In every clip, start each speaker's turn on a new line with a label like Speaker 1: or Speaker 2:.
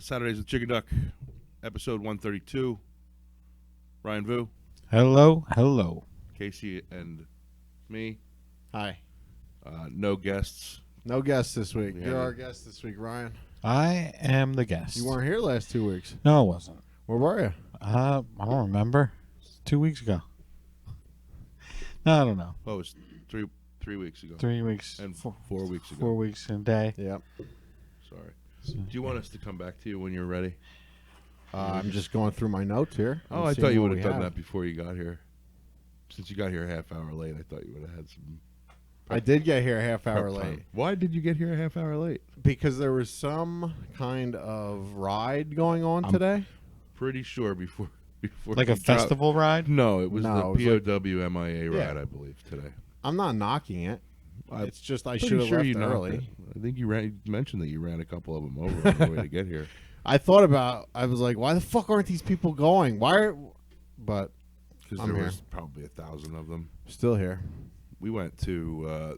Speaker 1: Saturdays with Chickenduck, episode 132. Ryan Vu,
Speaker 2: Hello.
Speaker 1: Casey, and me.
Speaker 3: Hi.
Speaker 1: No guests.
Speaker 3: No guests this week.
Speaker 1: Yeah.
Speaker 3: You're our guest this week, Ryan.
Speaker 2: I am the guest.
Speaker 3: You weren't here last 2 weeks.
Speaker 2: No, I wasn't.
Speaker 3: Where were you?
Speaker 2: I don't remember. 2 weeks ago. No, I don't know.
Speaker 1: Oh, it was three weeks ago.
Speaker 2: 3 weeks.
Speaker 1: And 4 weeks ago.
Speaker 2: 4 weeks and a day.
Speaker 3: Yep.
Speaker 1: Sorry. Do you want us to come back to you when you're ready?
Speaker 3: I'm just going through my notes here.
Speaker 1: Oh, I thought you would have done that before you got here. Since you got here a half hour late, I thought you would have had some.
Speaker 3: I did get here a half hour
Speaker 1: prep time.
Speaker 3: late.
Speaker 1: Why did you get here a half hour late?
Speaker 3: Because there was some kind of ride going on today.
Speaker 1: Pretty sure before
Speaker 2: Like a festival ride?
Speaker 1: No, it was
Speaker 3: No,
Speaker 1: the
Speaker 3: it was
Speaker 1: POW MIA
Speaker 3: Yeah.
Speaker 1: ride, I believe, today.
Speaker 3: I'm not knocking it.
Speaker 1: I'm
Speaker 3: It's just I
Speaker 1: Pretty
Speaker 3: should have
Speaker 1: sure
Speaker 3: left
Speaker 1: you knocked
Speaker 3: early.
Speaker 1: it. I think you mentioned that you ran a couple of them over on the way to get here.
Speaker 3: I thought about. I was like, why the fuck aren't these people going? But
Speaker 1: Because
Speaker 3: I'm
Speaker 1: there
Speaker 3: here.
Speaker 1: was probably 1,000 of them.
Speaker 3: still here.
Speaker 1: We went to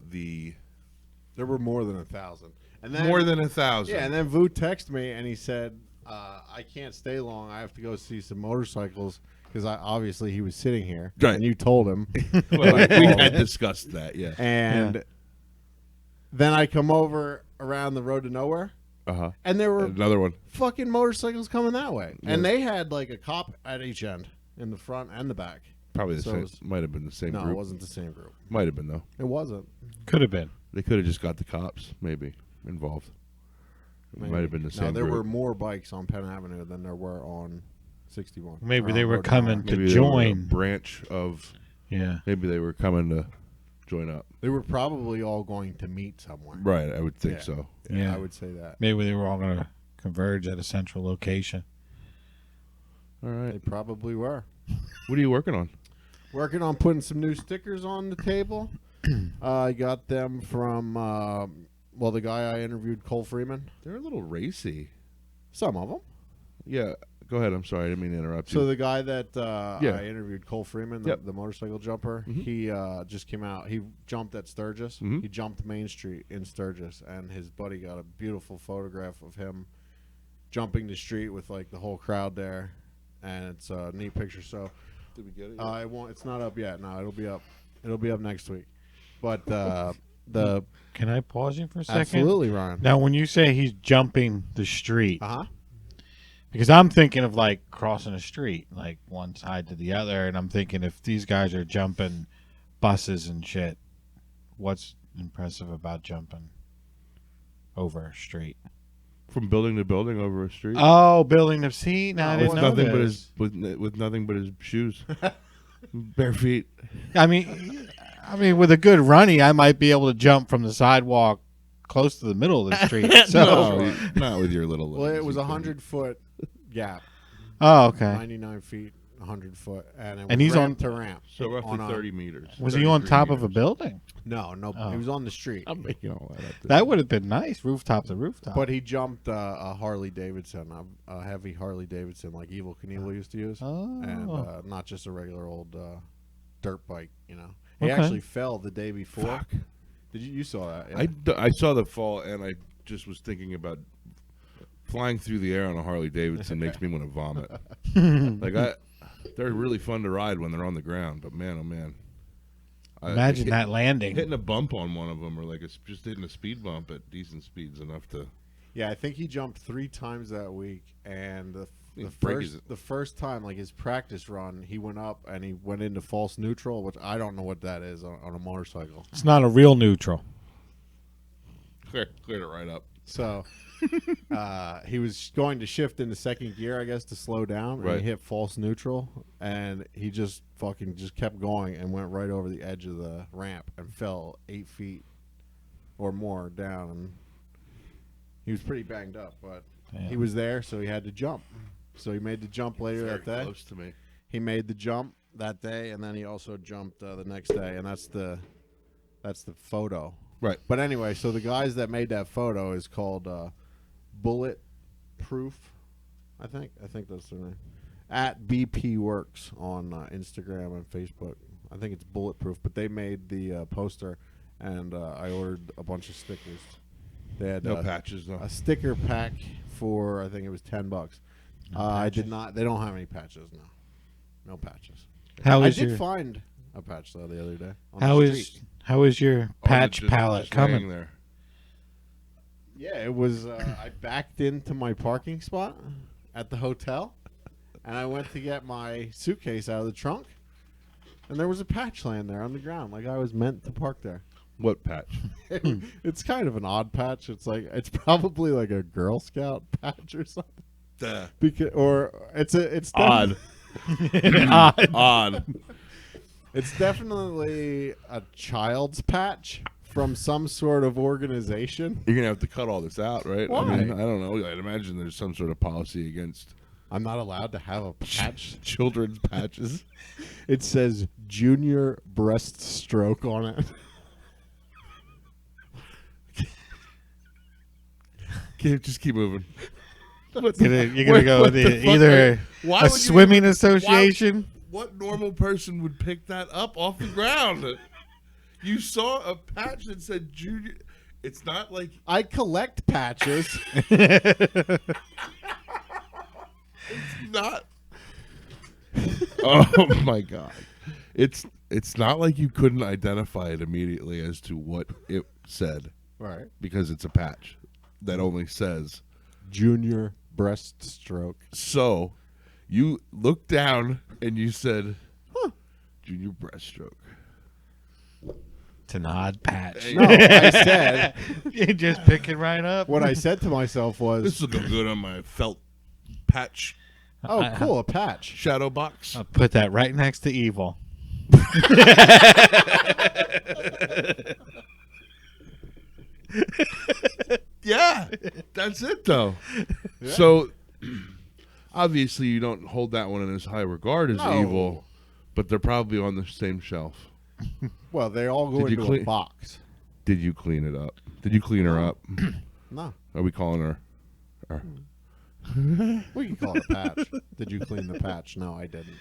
Speaker 3: There were more than 1,000. And then
Speaker 1: more than 1,000.
Speaker 3: Yeah, and then Vu texted me and he said, I can't stay long. I have to go see some motorcycles because obviously he was sitting here.
Speaker 1: Right.
Speaker 3: And you told him.
Speaker 1: Well, we had discussed that, yeah.
Speaker 3: And then I come over around the road to nowhere
Speaker 1: Uh-huh.
Speaker 3: and there were
Speaker 1: Another one.
Speaker 3: fucking motorcycles coming that way.
Speaker 1: Yeah.
Speaker 3: And they had like a cop at each end in the front and the back.
Speaker 1: Probably the
Speaker 3: So
Speaker 1: same.
Speaker 3: it was-
Speaker 1: Might have been the same
Speaker 3: No,
Speaker 1: group.
Speaker 3: it wasn't the same group.
Speaker 1: Might have been, though.
Speaker 3: It wasn't.
Speaker 2: Could have been.
Speaker 1: They could have just got the cops, maybe, involved. It
Speaker 3: Maybe.
Speaker 1: might have been the same
Speaker 3: No, there
Speaker 1: group.
Speaker 3: were more bikes on Penn Avenue than there were on 61.
Speaker 2: Maybe
Speaker 3: Or
Speaker 2: they
Speaker 3: on
Speaker 2: were
Speaker 3: Road to
Speaker 2: coming
Speaker 3: Nowhere.
Speaker 2: to
Speaker 1: Maybe they were a
Speaker 2: join.
Speaker 1: branch of.
Speaker 2: Yeah.
Speaker 1: Maybe they were coming to join up.
Speaker 3: They were probably all going to meet somewhere.
Speaker 1: Right, I would think
Speaker 3: Yeah.
Speaker 1: so.
Speaker 2: Yeah.
Speaker 3: I would say that.
Speaker 2: Maybe they were all going to converge at a central location.
Speaker 1: All
Speaker 3: They
Speaker 1: right.
Speaker 3: probably were.
Speaker 1: What are you working on?
Speaker 3: Working on putting some new stickers on the table. I got them from, the guy I interviewed, Cole Freeman.
Speaker 1: They're a little racy.
Speaker 3: Some of them.
Speaker 1: Yeah, go ahead. I'm sorry. I didn't mean to interrupt you.
Speaker 3: So the guy that
Speaker 1: Yeah.
Speaker 3: I interviewed, Cole Freeman,
Speaker 1: Yep.
Speaker 3: the motorcycle jumper,
Speaker 1: Mhm.
Speaker 3: he just came out. He jumped at Sturgis.
Speaker 1: Mhm.
Speaker 3: He jumped Main Street in Sturgis, and his buddy got a beautiful photograph of him jumping the street with like the whole crowd there, and it's a neat picture. So
Speaker 1: Did we get it?
Speaker 3: it won't. It's not up yet. No, it'll be up. It'll be up next week. But the
Speaker 2: Can I pause you for a second?
Speaker 3: absolutely, Ryan.
Speaker 2: Now, when you say he's jumping the street,
Speaker 3: Uh huh.
Speaker 2: because I'm thinking of like crossing a street, like one side to the other, and I'm thinking if these guys are jumping buses and shit, what's impressive about jumping over a street?
Speaker 1: From building to building over a street.
Speaker 2: Oh, building the seat. No, I
Speaker 3: No,
Speaker 2: didn't
Speaker 3: it's
Speaker 2: know
Speaker 1: nothing but
Speaker 2: this.
Speaker 1: his with nothing but his shoes, bare feet.
Speaker 2: I mean, with a good runny, I might be able to jump from the sidewalk close to the middle of the street. So,
Speaker 1: No, not with your little.
Speaker 3: Well, it was
Speaker 1: you
Speaker 3: a
Speaker 1: couldn't.
Speaker 3: 100-foot gap,
Speaker 2: oh, okay.
Speaker 3: 99 feet, 100 foot, and it was
Speaker 2: And he's
Speaker 3: ramp to ramp.
Speaker 1: So roughly
Speaker 3: on a-
Speaker 1: 30 meters.
Speaker 2: Was he on
Speaker 1: 33
Speaker 2: top of a
Speaker 1: meters.
Speaker 2: building?
Speaker 3: No,
Speaker 2: Oh.
Speaker 3: he was on the street.
Speaker 1: I'm making all that up.
Speaker 2: That would have been nice, rooftop to rooftop.
Speaker 3: But he jumped a Harley Davidson, a heavy Harley Davidson like Evil Knievel used to use,
Speaker 2: oh,
Speaker 3: and not just a regular old dirt bike. You know, he
Speaker 2: Okay.
Speaker 3: actually fell the day before.
Speaker 1: Fuck.
Speaker 3: Did you saw that? Yeah.
Speaker 1: I saw the fall, and I just was thinking about flying through the air on a Harley Davidson makes me want to vomit. They're really fun to ride when they're on the ground, but man, oh man.
Speaker 2: imagine that landing.
Speaker 1: Hitting a bump on one of them, or like just hitting a speed bump at decent speeds enough to.
Speaker 3: Yeah, I think he jumped 3 times that week, and
Speaker 1: He breaks it.
Speaker 3: the first time, like his practice run, he went up and he went into false neutral, which I don't know what that is on a motorcycle.
Speaker 2: It's not a real neutral.
Speaker 1: Cleared it right up.
Speaker 3: So he was going to shift into second gear, I guess, to slow down, and
Speaker 1: Right.
Speaker 3: he hit false neutral, and he just kept going and went right over the edge of the ramp and fell 8 feet or more down. And he was pretty banged up, but
Speaker 2: Damn.
Speaker 3: he was there, so he had to jump. So he made the jump later
Speaker 1: Very
Speaker 3: that day.
Speaker 1: close to me.
Speaker 3: He made the jump that day, and then he also jumped the next day, and that's the photo.
Speaker 1: Right.
Speaker 3: But anyway, so the guys that made that photo is called Bullet Proof, I think that's their name. At BP Works on Instagram and Facebook. I think it's Bulletproof, but they made the poster, and I ordered a bunch of stickers. They had
Speaker 1: No patches though.
Speaker 3: a sticker pack for I think it was $10. I did not. They don't have any patches. No patches. I did find a patch though the other day. On the street.
Speaker 2: How is your patch palette coming?
Speaker 1: laying there.
Speaker 3: Yeah, it was. I backed into my parking spot at the hotel, and I went to get my suitcase out of the trunk, and there was a patch laying there on the ground, like I was meant to park there.
Speaker 1: What patch?
Speaker 3: It's kind of an odd patch. It's probably like a Girl Scout patch or something. It's
Speaker 1: Odd. Odd.
Speaker 3: It's definitely a child's patch from some sort of organization.
Speaker 1: You're gonna have to cut all this out, right?
Speaker 3: Why?
Speaker 1: I mean, I don't know. I'd imagine there's some sort of policy against
Speaker 3: I'm not allowed to have a patch.
Speaker 1: children's patches.
Speaker 3: It says junior breaststroke on it.
Speaker 1: Just keep moving.
Speaker 2: You're gonna go with either a swimming association.
Speaker 1: What normal person would pick that up off the ground? You saw a patch that said junior. It's not like
Speaker 3: I collect patches.
Speaker 1: it's not. Oh my god! It's not like you couldn't identify it immediately as to what it said,
Speaker 3: Right.
Speaker 1: because it's a patch that only says
Speaker 3: Junior breaststroke.
Speaker 1: so. You looked down and you said, "Huh, junior breaststroke."
Speaker 2: It's an odd patch.
Speaker 3: No, I said
Speaker 2: You're just picking right up.
Speaker 3: what I said to myself was,
Speaker 1: This will go good on my felt patch
Speaker 3: "Oh, cool, a patch."
Speaker 1: shadow box.
Speaker 2: I'll put that right next to evil.
Speaker 1: Yeah, that's it though. So obviously you don't hold that one in as high regard as
Speaker 3: No.
Speaker 1: evil, but they're probably on the same shelf.
Speaker 3: Well, they all go
Speaker 1: Did you
Speaker 3: into
Speaker 1: clean-
Speaker 3: a box.
Speaker 1: Did you clean it up? Did you clean her up?
Speaker 3: No,
Speaker 1: Are we calling her?
Speaker 3: we can call it a patch. Did you clean the patch? No, I didn't.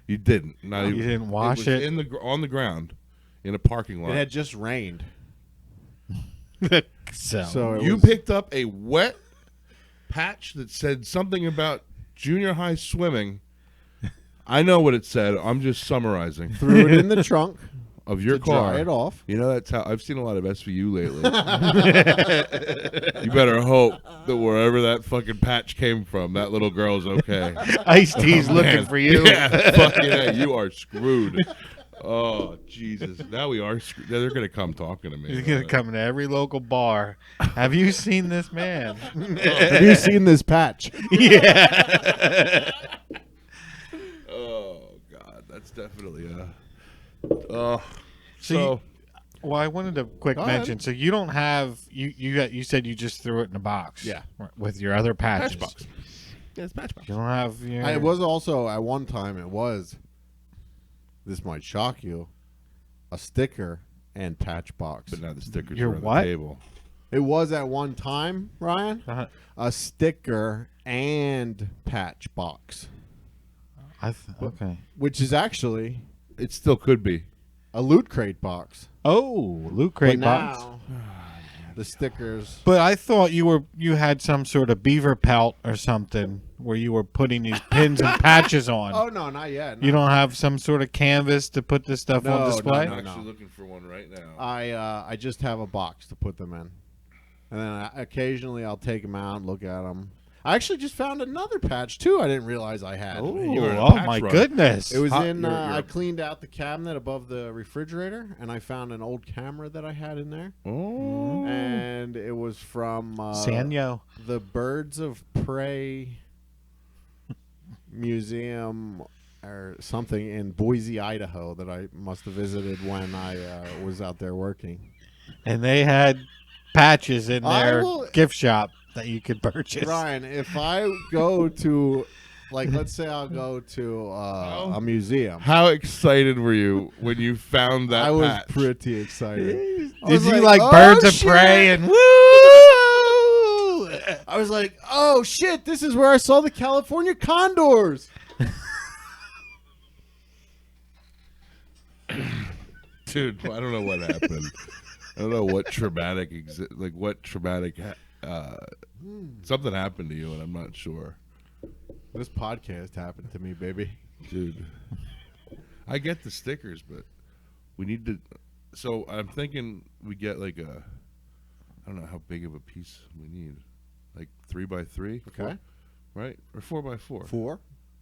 Speaker 1: You didn't. Not
Speaker 2: You
Speaker 1: even,
Speaker 2: didn't wash
Speaker 1: was
Speaker 2: it?
Speaker 1: on the ground in a parking lot.
Speaker 3: It had just rained, so it
Speaker 1: You
Speaker 3: was,
Speaker 1: picked up a wet patch that said something about junior high swimming. I know what it said. I'm just summarizing.
Speaker 3: threw it in the trunk
Speaker 1: Of your
Speaker 3: to
Speaker 1: car.
Speaker 3: dry it off.
Speaker 1: You know, that's how I've seen a lot of SVU lately. You better hope that wherever that fucking patch came from, that little girl's okay.
Speaker 2: Ice-T's looking
Speaker 1: Man.
Speaker 2: for you.
Speaker 1: Yeah, fuck yeah, you are screwed. Oh, Jesus. Now we are screwed. They're going to come talking to me.
Speaker 2: He's gonna come to every local bar. Have you seen this man?
Speaker 3: Have you seen this patch?
Speaker 2: Yeah.
Speaker 1: Oh, God. That's definitely a...
Speaker 2: So well, I wanted to quick
Speaker 3: Go ahead.
Speaker 2: mention. So you don't have you said you just threw it in a box.
Speaker 3: Yeah.
Speaker 2: With your other patches.
Speaker 1: patch box. Yeah, it's patch box.
Speaker 2: You don't have your.
Speaker 3: It was also at one time. It was. This might shock you. A sticker and patch box.
Speaker 1: But now the stickers
Speaker 2: Your
Speaker 1: are on
Speaker 2: what?
Speaker 1: the table.
Speaker 3: It was at one time, Ryan.
Speaker 2: Uh-huh.
Speaker 3: A sticker and patch box,
Speaker 2: Okay.
Speaker 3: which is actually
Speaker 1: It still could be.
Speaker 3: a Loot Crate box.
Speaker 2: Oh, Loot Crate
Speaker 3: But
Speaker 2: box.
Speaker 3: now, the stickers.
Speaker 2: But I thought you had some sort of beaver pelt or something where you were putting these pins and patches on.
Speaker 3: Oh no, not yet. No.
Speaker 2: You don't have some sort of canvas to put this stuff
Speaker 3: No,
Speaker 2: on display?
Speaker 3: no,
Speaker 1: I'm
Speaker 3: no.
Speaker 1: actually looking for one right now.
Speaker 3: I just have a box to put them in, and then occasionally I'll take them out and look at them. I actually just found another patch too. I didn't realize I had.
Speaker 1: You were in a
Speaker 2: Oh
Speaker 1: patch
Speaker 2: my
Speaker 1: run.
Speaker 2: goodness.
Speaker 3: It was
Speaker 1: Hot-
Speaker 3: in.
Speaker 1: you're-
Speaker 3: I cleaned out the cabinet above the refrigerator, and I found an old camera that I had in there,
Speaker 1: Oh.
Speaker 3: and it was from
Speaker 2: Sanyo.
Speaker 3: the Birds of Prey Museum or something in Boise, Idaho, that I must have visited when I was out there working.
Speaker 2: And they had patches in
Speaker 3: I
Speaker 2: their
Speaker 3: will-
Speaker 2: gift shop that you could purchase.
Speaker 3: Ryan, if I go to, like, let's say I'll go to a museum.
Speaker 1: How excited were you when you found that
Speaker 3: I was
Speaker 1: patch?
Speaker 3: pretty excited. I
Speaker 2: Did
Speaker 3: was
Speaker 2: you
Speaker 3: like,
Speaker 2: like
Speaker 3: "Oh,
Speaker 2: Birds of
Speaker 3: shit!"
Speaker 2: Prey and woo?
Speaker 3: I was like, oh shit, this is where I saw the California condors.
Speaker 1: Dude, I don't know what happened. don't know what traumatic something happened to you, and I'm not sure,
Speaker 3: This podcast happened to me, baby.
Speaker 1: dude. I get the stickers, but we need to. So I'm thinking we get like I don't know how big of a piece we need, like 3x3,
Speaker 3: Okay.
Speaker 1: right, or 4x4.
Speaker 3: 4?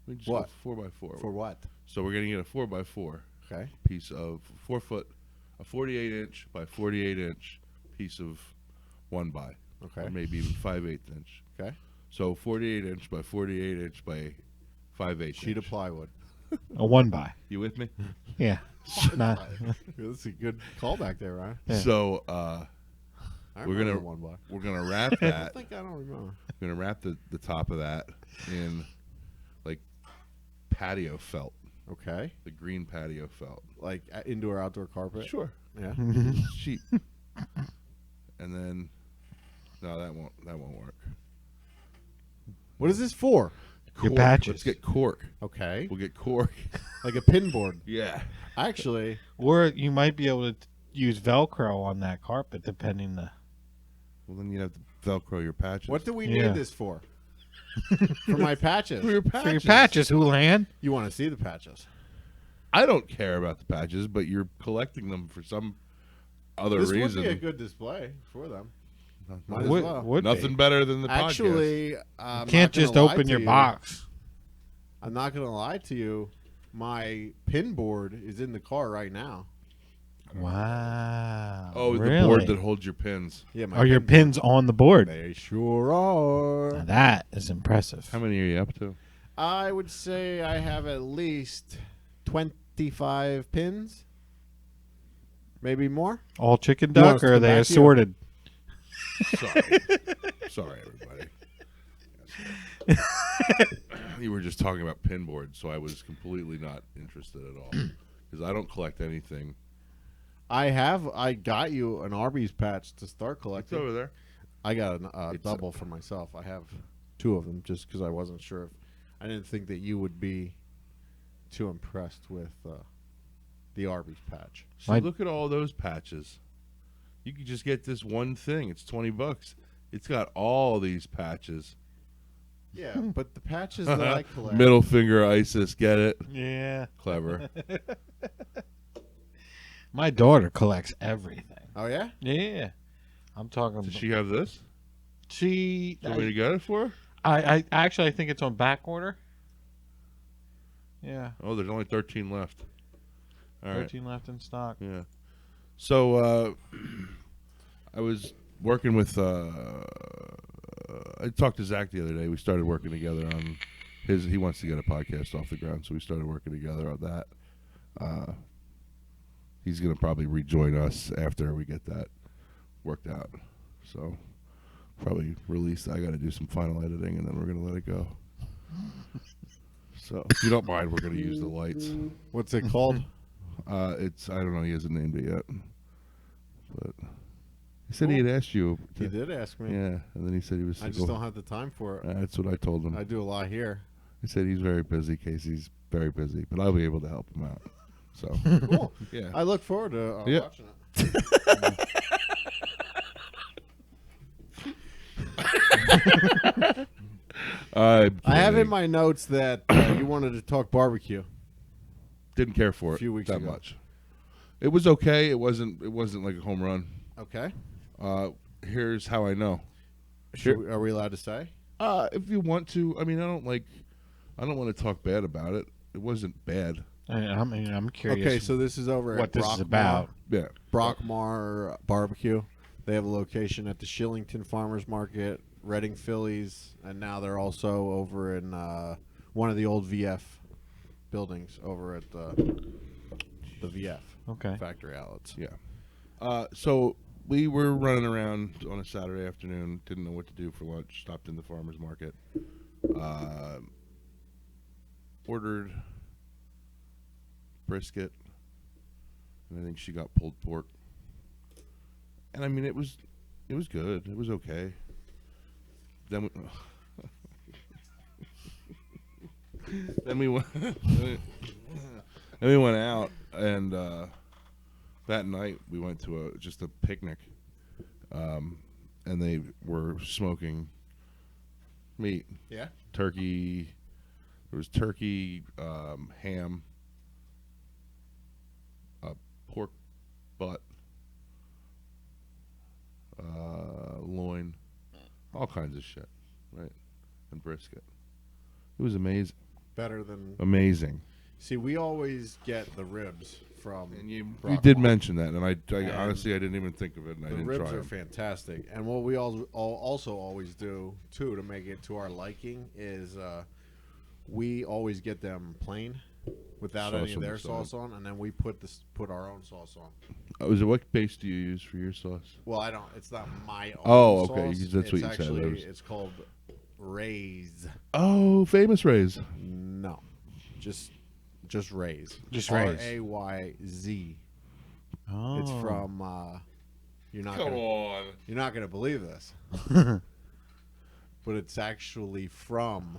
Speaker 1: We just
Speaker 3: What?
Speaker 1: go 4x4.
Speaker 3: For what?
Speaker 1: So we're gonna get a 4x4
Speaker 3: Okay.
Speaker 1: piece of 4 foot, a 48-inch by 48-inch piece of 1x,
Speaker 3: Okay.
Speaker 1: or maybe even 5/8 inch.
Speaker 3: Okay.
Speaker 1: So 48-inch by 48-inch by 5/8
Speaker 3: Sheet of
Speaker 1: inch.
Speaker 3: plywood.
Speaker 2: A 1x.
Speaker 1: You with me?
Speaker 2: Yeah. Nah.
Speaker 3: That's a good callback there, Ryan.
Speaker 2: Yeah.
Speaker 1: So
Speaker 3: I
Speaker 1: We're
Speaker 3: remember
Speaker 1: gonna-
Speaker 3: 1 block.
Speaker 1: we're gonna wrap
Speaker 3: I
Speaker 1: that.
Speaker 3: think I don't remember.
Speaker 1: We're gonna wrap the top of that in like patio felt,
Speaker 3: Okay.
Speaker 1: the green patio felt.
Speaker 3: Like indoor outdoor carpet.
Speaker 1: Sure,
Speaker 3: Yeah.
Speaker 1: it's cheap. And then no, that won't work.
Speaker 3: What is this for?
Speaker 2: Your
Speaker 1: Cork.
Speaker 2: patches.
Speaker 1: Let's get cork.
Speaker 3: Okay.
Speaker 1: We'll get cork.
Speaker 3: Like a pin board.
Speaker 1: Yeah.
Speaker 3: Actually,
Speaker 2: Or you might be able to use Velcro on that carpet, depending the.
Speaker 1: Well, then you have to Velcro your patches.
Speaker 3: what do we
Speaker 2: Yeah.
Speaker 3: need this for? For my patches.
Speaker 1: For your patches?
Speaker 2: For your patches, Houlihan.
Speaker 3: You want to see the patches?
Speaker 1: I don't care about the patches, but you're collecting them for some other
Speaker 3: This
Speaker 1: reason.
Speaker 3: would be a good display for them.
Speaker 1: Not-
Speaker 3: Might as
Speaker 2: Would,
Speaker 3: well.
Speaker 2: would be.
Speaker 1: Nothing better than the podcast.
Speaker 3: Actually,
Speaker 2: You can't just open your box.
Speaker 3: I'm not going to lie to you. My pin board is in the car right now.
Speaker 2: Wow.
Speaker 1: Oh,
Speaker 2: really?
Speaker 1: the board that holds your pins.
Speaker 3: Yeah, my
Speaker 2: Are your
Speaker 3: pin
Speaker 2: pins on the board?
Speaker 3: They sure are.
Speaker 2: Now that is impressive.
Speaker 1: How many are you up to?
Speaker 3: I would say I have at least 25 pins. Maybe more.
Speaker 2: All chicken
Speaker 3: You want us
Speaker 2: duck,
Speaker 3: to
Speaker 2: or are
Speaker 3: come
Speaker 2: they
Speaker 3: back to you?
Speaker 2: assorted?
Speaker 1: Sorry. Sorry, everybody. You were just talking about pin boards, so I was completely not interested at all. Because I don't collect anything.
Speaker 3: I got you an Arby's patch to start
Speaker 1: It's
Speaker 3: collecting.
Speaker 1: over there.
Speaker 3: I got a
Speaker 1: It's
Speaker 3: double for myself. I have 2 of them just because I wasn't sure if I didn't think that you would be too impressed with the Arby's patch.
Speaker 1: So
Speaker 2: My-
Speaker 1: look at all those patches. You could just get this one thing. It's $20. It's got all these patches.
Speaker 3: Yeah, but the patches that I collect.
Speaker 1: Middle finger ISIS. Get it?
Speaker 2: Yeah.
Speaker 1: Clever.
Speaker 2: My daughter collects everything.
Speaker 3: Oh yeah.
Speaker 2: Yeah. I'm talking.
Speaker 1: Does she have this?
Speaker 2: She.
Speaker 1: Somebody to get it for?
Speaker 2: I actually I think it's on back order. Yeah.
Speaker 1: Oh, there's only 13 left. All right.
Speaker 2: 13 left in stock.
Speaker 1: Yeah. So I was working with. I talked to Zach the other day. We started working together on his. He wants to get a podcast off the ground, so we started working together on that. He's gonna probably rejoin us after we get that worked out. So probably release. I got to do some final editing, and then we're gonna let it go. So if you don't mind, we're gonna use the lights.
Speaker 3: What's it called?
Speaker 1: It's I don't know. He hasn't named it yet, but he said he had asked you.
Speaker 3: He did ask me.
Speaker 1: Yeah, and then he said he was.
Speaker 3: I
Speaker 1: Sick
Speaker 3: just don't have the time for it.
Speaker 1: That's what I told him.
Speaker 3: I do a lot here.
Speaker 1: He said he's very busy. Casey's very busy, but I'll be able to help him out. So
Speaker 3: Cool.
Speaker 1: yeah,
Speaker 3: I look forward to
Speaker 1: Yeah.
Speaker 3: watching it. I have in my notes that you wanted to talk barbecue.
Speaker 1: didn't care for
Speaker 3: A
Speaker 1: it
Speaker 3: few weeks
Speaker 1: that
Speaker 3: ago.
Speaker 1: much. It was okay. It wasn't like a home run.
Speaker 3: Okay.
Speaker 1: Here's how I know.
Speaker 3: Are we allowed to say?
Speaker 1: If you want to, I mean, I don't want to talk bad about it. It wasn't bad.
Speaker 2: I'm curious.
Speaker 3: Okay, so this is over
Speaker 2: what
Speaker 3: at
Speaker 2: this is
Speaker 3: Brockmar.
Speaker 1: Yeah.
Speaker 2: about.
Speaker 3: Brockmar Barbecue. They have a location at the Shillington Farmers Market, Reading Phillies, and now they're also over in one of the old VF buildings over at the VF
Speaker 2: Okay.
Speaker 3: factory outlets.
Speaker 1: Yeah. So we were running around on a Saturday afternoon, didn't know what to do for lunch, stopped in the farmer's market, ordered brisket, and I think she got pulled pork. And I mean, it was good. It was okay. Then we, then we went, then we went out and that night we went to just a picnic, and they were smoking meat.
Speaker 3: Yeah.
Speaker 1: Turkey. There was turkey, ham, pork butt, loin, all kinds of shit, right? And brisket. It was amazing.
Speaker 3: Better than.
Speaker 1: Amazing.
Speaker 3: See, we always get the ribs from.
Speaker 1: And you
Speaker 3: Rock
Speaker 1: did
Speaker 3: Wall.
Speaker 1: mention that, and I
Speaker 3: And
Speaker 1: honestly I didn't even think of it, and I
Speaker 3: The
Speaker 1: didn't
Speaker 3: ribs
Speaker 1: try
Speaker 3: are
Speaker 1: them.
Speaker 3: fantastic, and what we also always do too to make it to our liking is we always get them plain, without
Speaker 1: Sauce
Speaker 3: any of
Speaker 1: on the
Speaker 3: their
Speaker 1: side.
Speaker 3: sauce on, and then we put our own sauce on.
Speaker 1: Is it what base do you use for your sauce?
Speaker 3: Well, I don't. It's not my own.
Speaker 1: Oh, okay,
Speaker 3: sauce.
Speaker 1: that's what
Speaker 3: It's
Speaker 1: you said.
Speaker 3: actually,
Speaker 1: That was-
Speaker 3: It's called Ray's.
Speaker 1: Oh, Famous Rays.
Speaker 3: No, just Ray's.
Speaker 2: Just Ray's.
Speaker 3: Rayz.
Speaker 2: Oh.
Speaker 3: It's from. You're not gonna believe this, but it's actually from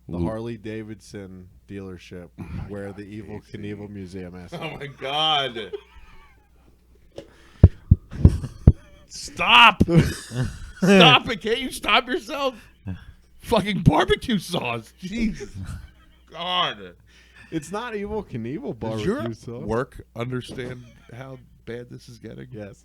Speaker 3: the
Speaker 1: Luke.
Speaker 3: Harley Davidson dealership where the Evil Knievel Museum is.
Speaker 1: Oh my God! Stop! Stop it! Can't you stop yourself? Fucking barbecue sauce. Jesus. God.
Speaker 3: It's not Evil Knievel
Speaker 1: Does your
Speaker 3: barbecue sauce.
Speaker 1: work understand how bad this is getting?
Speaker 3: Yes.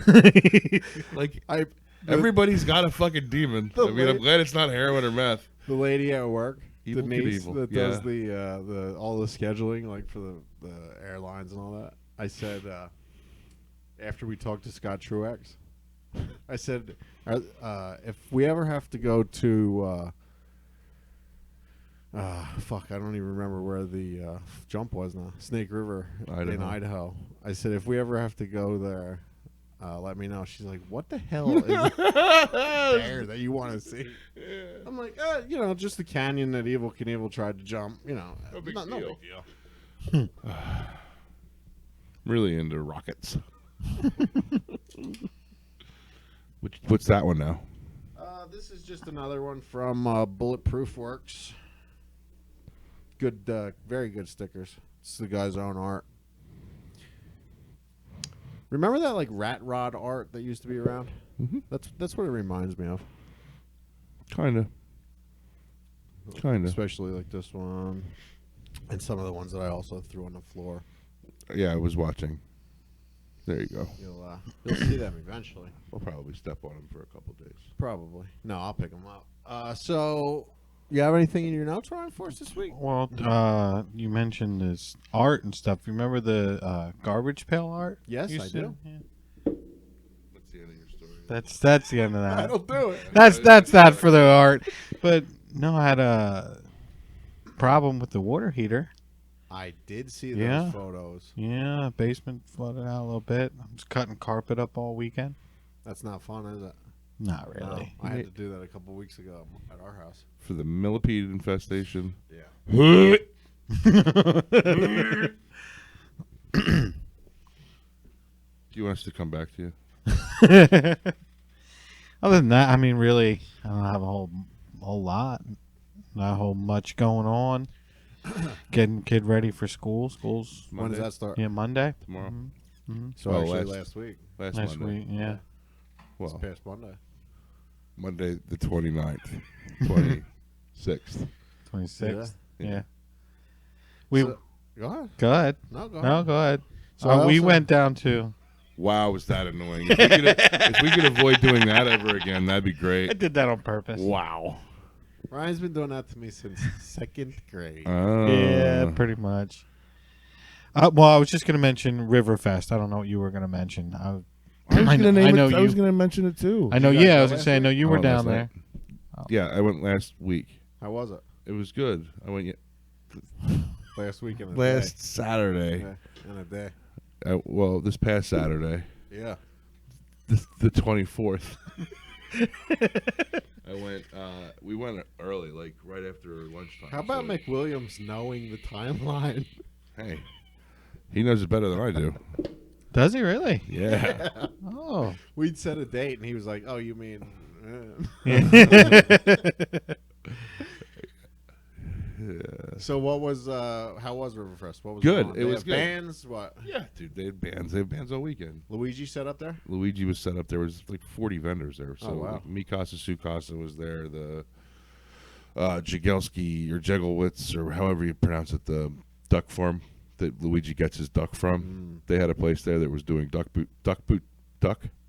Speaker 1: Okay. Like
Speaker 3: I
Speaker 1: everybody's got a fucking demon.
Speaker 3: The
Speaker 1: I mean, I'm
Speaker 3: la-
Speaker 1: glad it's not heroin or meth.
Speaker 3: The lady at work,
Speaker 1: Evil
Speaker 3: Denise,
Speaker 1: Knievel,
Speaker 3: that
Speaker 1: yeah.
Speaker 3: does the all the scheduling, like for the airlines and all that. I said after we talked to Scott Truex, I said if we ever have to go to fuck, I don't even remember where the jump was now. Snake River in
Speaker 1: Idaho.
Speaker 3: Idaho. I said if we ever have to go there, let me know. She's like, "What the hell is there that you want to see?" I'm like, just the canyon that Evil Knievel tried to jump. No
Speaker 1: big
Speaker 3: no
Speaker 1: deal.
Speaker 3: big deal.
Speaker 1: I'm really into rockets. What's that one now?
Speaker 3: This is just another one from Bulletproof Works. Good, very good stickers. It's the guy's own art. Remember that like rat rod art that used to be around?
Speaker 1: Mm-hmm.
Speaker 3: That's what it reminds me of.
Speaker 1: Kinda.
Speaker 3: Especially like this one, and some of the ones that I also threw on the floor.
Speaker 1: Yeah, I was watching. There you go.
Speaker 3: You'll see them eventually.
Speaker 1: I'll probably step on him for a couple days.
Speaker 3: Probably. No, I'll pick them up. So, you have anything in your notes, Ryan, for us this week?
Speaker 2: Well, you mentioned this art and stuff. Remember the garbage pail art?
Speaker 3: Yes,
Speaker 2: you
Speaker 3: I
Speaker 2: said?
Speaker 3: do.
Speaker 2: Yeah.
Speaker 1: What's the end of your story?
Speaker 2: That's the end of that.
Speaker 3: That'll do it.
Speaker 2: That's that for the art. But no, I had a problem with the water heater.
Speaker 3: I did see
Speaker 2: Yeah.
Speaker 3: those photos.
Speaker 2: Yeah, basement flooded out a little bit. I was cutting carpet up all weekend.
Speaker 3: That's not fun, is it?
Speaker 2: Not really.
Speaker 3: I had to do that a couple weeks ago at our house.
Speaker 1: For the millipede infestation.
Speaker 3: Yeah.
Speaker 1: Do you want us to come back to you?
Speaker 2: Other than that, I mean, really, I don't have a whole lot. Not a whole much going on. Getting kid ready for school. School's
Speaker 3: When does
Speaker 1: Monday?
Speaker 3: that start?
Speaker 2: yeah Monday.
Speaker 1: Tomorrow?
Speaker 2: Mm-hmm.
Speaker 3: So
Speaker 1: Oh,
Speaker 3: actually
Speaker 1: last-
Speaker 3: last week.
Speaker 1: Last
Speaker 2: Next
Speaker 1: Monday.
Speaker 2: week, yeah.
Speaker 3: It's
Speaker 1: Well,
Speaker 3: past Monday.
Speaker 1: Monday the 29th. 26th.
Speaker 2: 26th.
Speaker 3: Yeah.
Speaker 2: Yeah. We
Speaker 3: So- Go ahead.
Speaker 2: go ahead.
Speaker 3: No, go
Speaker 2: No,
Speaker 3: ahead.
Speaker 2: go ahead.
Speaker 3: So I
Speaker 2: We
Speaker 3: also-
Speaker 2: went down to.
Speaker 1: Wow, was that annoying. If we could avoid doing that ever again, that'd be
Speaker 2: I
Speaker 1: great.
Speaker 2: did that on purpose.
Speaker 1: Wow.
Speaker 3: Ryan's been doing that to me since second grade.
Speaker 2: Yeah, pretty much. Well, I was just going to mention Riverfest. I don't know what you were going to mention.
Speaker 1: I was
Speaker 2: I
Speaker 1: gonna name
Speaker 2: know
Speaker 1: it. I
Speaker 2: you-
Speaker 1: was gonna mention it too.
Speaker 2: I know.
Speaker 3: You guys
Speaker 2: Yeah, I
Speaker 3: go
Speaker 2: was going
Speaker 3: last
Speaker 2: to say. I know you
Speaker 1: I
Speaker 2: were
Speaker 1: went
Speaker 2: down
Speaker 1: last
Speaker 2: there.
Speaker 1: night. Yeah, I went last week.
Speaker 3: How was it?
Speaker 1: It was good. I went
Speaker 3: Last week and a
Speaker 1: last
Speaker 3: day.
Speaker 1: Saturday.
Speaker 3: Yeah, in a day.
Speaker 1: Well, this past Saturday,
Speaker 3: Yeah.
Speaker 1: the 24th. I went. We went early, like right after lunchtime.
Speaker 3: How about
Speaker 1: so-
Speaker 3: McWilliams knowing the timeline?
Speaker 1: Hey, he knows it better than I do.
Speaker 2: Does he really?
Speaker 1: Yeah.
Speaker 2: Oh.
Speaker 3: We'd set a date, and he was like, "Oh, you mean?"
Speaker 1: Yeah.
Speaker 3: So what was how was Riverfest? What was
Speaker 1: Good.
Speaker 3: going on?
Speaker 1: It
Speaker 3: They
Speaker 1: was
Speaker 3: have
Speaker 1: good.
Speaker 3: bands. What?
Speaker 1: Yeah, dude, they had bands. They had bands all weekend.
Speaker 3: Luigi set up there.
Speaker 1: Luigi was set up. There was like 40 vendors there. So
Speaker 3: Oh, wow.
Speaker 1: like, Mikasa Sukasa was there. The Jagelski or Jegelwitz or however you pronounce it, the duck farm that Luigi gets his duck from. They had a place there that was doing duck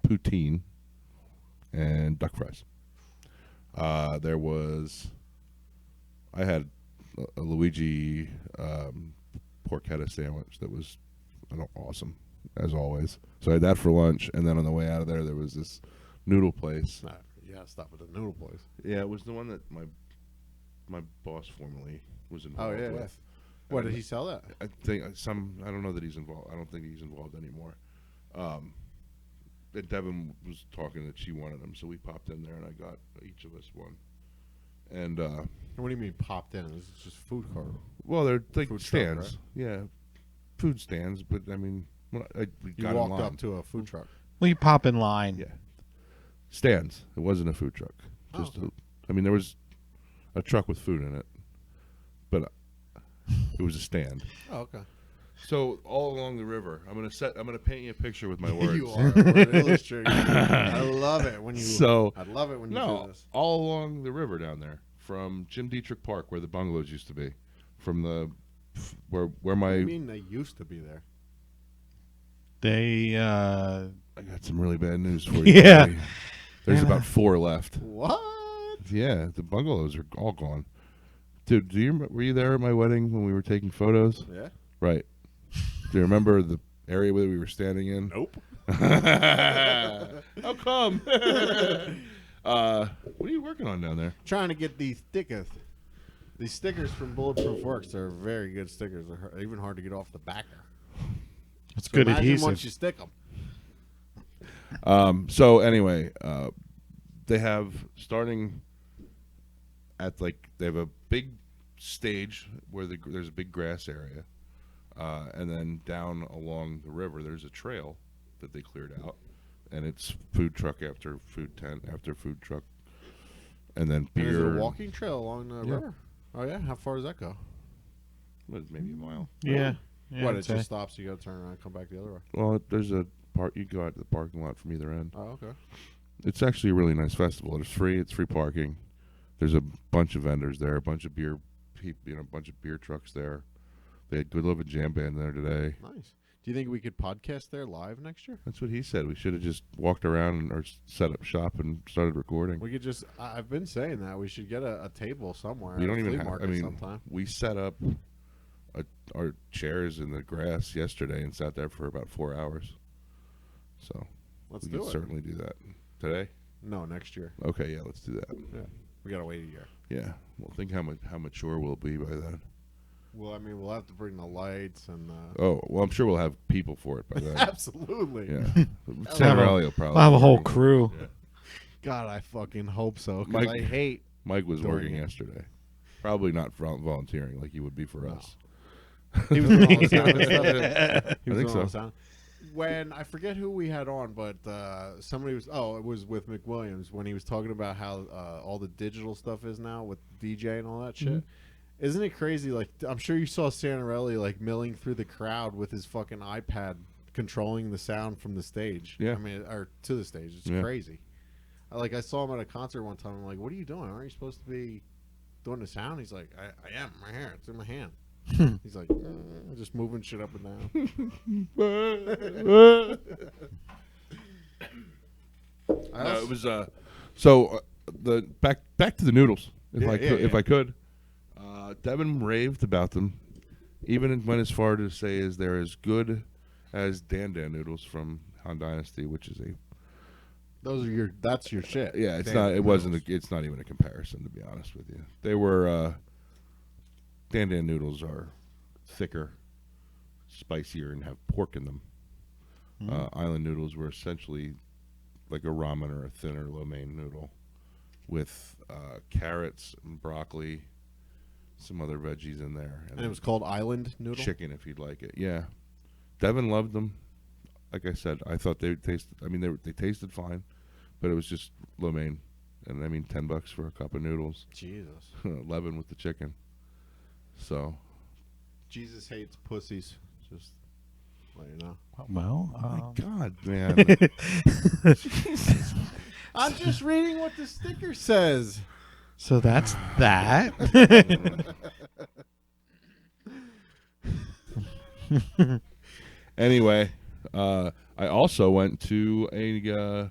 Speaker 1: poutine and duck fries. There was, I had a Luigi porchetta sandwich that was awesome as always. So I had that for lunch, and then on the way out of there was this noodle place.
Speaker 3: Yeah, stop at the noodle place.
Speaker 1: Yeah, it was the one that my boss formerly was involved
Speaker 3: yeah.
Speaker 1: with.
Speaker 3: What did he sell that?
Speaker 1: I think I don't know that he's involved. I don't think he's involved anymore. And Devin was talking that she wanted them, so we popped in there and I got each of us one. And
Speaker 3: What do you mean popped in? It's just food court.
Speaker 1: well, they're like
Speaker 3: Food truck,
Speaker 1: stands,
Speaker 3: right?
Speaker 1: yeah, food stands. But I mean, we
Speaker 3: You
Speaker 1: got in
Speaker 3: walked
Speaker 1: line.
Speaker 3: up to a food truck.
Speaker 2: Well, you pop in line.
Speaker 1: Yeah, stands. It wasn't a food truck. Just I mean, there was a truck with food in it, but it was a stand.
Speaker 3: Oh, okay.
Speaker 1: So all along the river, I'm gonna paint you a picture with my words.
Speaker 3: You are an illustrator. I love it when you.
Speaker 1: So
Speaker 3: I love it when you do this.
Speaker 1: all along the river down there, from Jim Dietrich Park, where the bungalows used to be, from the where my
Speaker 3: I mean, they used to be there.
Speaker 2: They
Speaker 1: I got some really bad news for you.
Speaker 2: Yeah.
Speaker 1: buddy. There's about 4 left.
Speaker 3: What?
Speaker 1: Yeah, the bungalows are all gone. Dude, were you there at my wedding when we were taking photos?
Speaker 3: Yeah.
Speaker 1: Right. Do you remember the area where we were standing in?
Speaker 3: Nope.
Speaker 1: How come? What are you working on down there?
Speaker 3: Trying to get these stickers. These stickers from Bulletproof Works, they're very good stickers. They're even hard to get off the backer.
Speaker 2: it's
Speaker 3: So
Speaker 2: good
Speaker 3: imagine
Speaker 2: adhesive.
Speaker 3: once you stick them.
Speaker 1: So anyway, they have starting at they have a big stage where there's a big grass area, and then down along the river there's a trail that they cleared out, and it's food truck after food tent after food truck, and then
Speaker 3: And is it
Speaker 1: beer.
Speaker 3: a walking trail along the
Speaker 1: Yeah.
Speaker 3: river? Oh yeah. How far does that go?
Speaker 1: Maybe a mile.
Speaker 2: yeah.
Speaker 3: What?
Speaker 2: I'd
Speaker 3: It
Speaker 2: say.
Speaker 3: just stops. You got to turn around, and come back the other way.
Speaker 1: Well, there's a part you go out to the parking lot from either end.
Speaker 3: Oh, okay.
Speaker 1: It's actually a really nice festival. It's free. It's free parking. There's a bunch of vendors there, a bunch of beer, a bunch of beer trucks there. They had Good Living Jam Band there today.
Speaker 3: Nice. Do you think we could podcast there live next year?
Speaker 1: That's what he said. We should have just walked around or set up shop and started recording.
Speaker 3: We could just. I've been saying that we should get a table somewhere.
Speaker 1: We
Speaker 3: at
Speaker 1: don't
Speaker 3: a
Speaker 1: even
Speaker 3: flea
Speaker 1: have. I
Speaker 3: market
Speaker 1: mean,
Speaker 3: sometime.
Speaker 1: we set up our chairs in the grass yesterday and sat there for about 4 hours. So
Speaker 3: Let's
Speaker 1: we
Speaker 3: do
Speaker 1: could
Speaker 3: it.
Speaker 1: certainly do that today.
Speaker 3: No, next year.
Speaker 1: Okay, yeah, let's do that.
Speaker 3: Yeah, we gotta wait a year.
Speaker 1: Yeah, well, think how mature we'll be by then.
Speaker 3: Well, I mean, we'll have to bring the lights and.
Speaker 1: Oh, well, I'm sure we'll have people for it by then.
Speaker 3: Absolutely.
Speaker 1: Yeah, Santarelli will probably.
Speaker 2: We'll have a whole crew.
Speaker 1: Yeah.
Speaker 3: God, I fucking hope so. 'Cause
Speaker 1: Mike-
Speaker 3: I hate.
Speaker 1: Mike was
Speaker 3: Doing
Speaker 1: working
Speaker 3: it.
Speaker 1: yesterday. Probably not volunteering like he would be for us.
Speaker 3: He was doing all the sound and stuff. He was
Speaker 1: I think
Speaker 3: doing all
Speaker 1: so.
Speaker 3: the sound. When I forget who we had on, but somebody was. Oh, it was with McWilliams when he was talking about how all the digital stuff is now with DJ and all that shit.
Speaker 1: Mm-hmm.
Speaker 3: Isn't it crazy? Like, I'm sure you saw Santarelli like milling through the crowd with his fucking iPad controlling the sound from the stage.
Speaker 1: Yeah.
Speaker 3: I mean, or to the stage. It's
Speaker 1: Yeah.
Speaker 3: crazy. Like, I saw him at a concert one time. I'm like, what are you doing? Aren't you supposed to be doing the sound? He's like, I am. My hair. It's in my hand. He's like, just moving shit up and down.
Speaker 1: No, it was the back to the noodles. If I could, Devin raved about them. Even went as far to say is they're as good as Dan noodles from Han Dynasty, which is a
Speaker 3: Those are that's your shit.
Speaker 1: yeah. It's
Speaker 3: Dan
Speaker 1: not. It
Speaker 3: noodles.
Speaker 1: wasn't. It's not even a comparison, to be honest with you. They were Dan noodles are thicker, spicier, and have pork in them. Island noodles were essentially like a ramen or a thinner lo mein noodle with carrots and broccoli, some other veggies in there,
Speaker 3: And it was called Island Noodle.
Speaker 1: chicken if you'd like it. Yeah, Devin loved them. Like I said, I thought they tasted. I mean, they tasted fine, but it was just lo mein, and I mean $10 for a cup of noodles,
Speaker 3: Jesus.
Speaker 1: 11 with the chicken. So,
Speaker 3: Jesus hates pussies. Just let you know.
Speaker 2: Well,
Speaker 1: my God, man.
Speaker 3: I'm just reading what the sticker says.
Speaker 2: so that's that.
Speaker 1: Anyway, I also went to a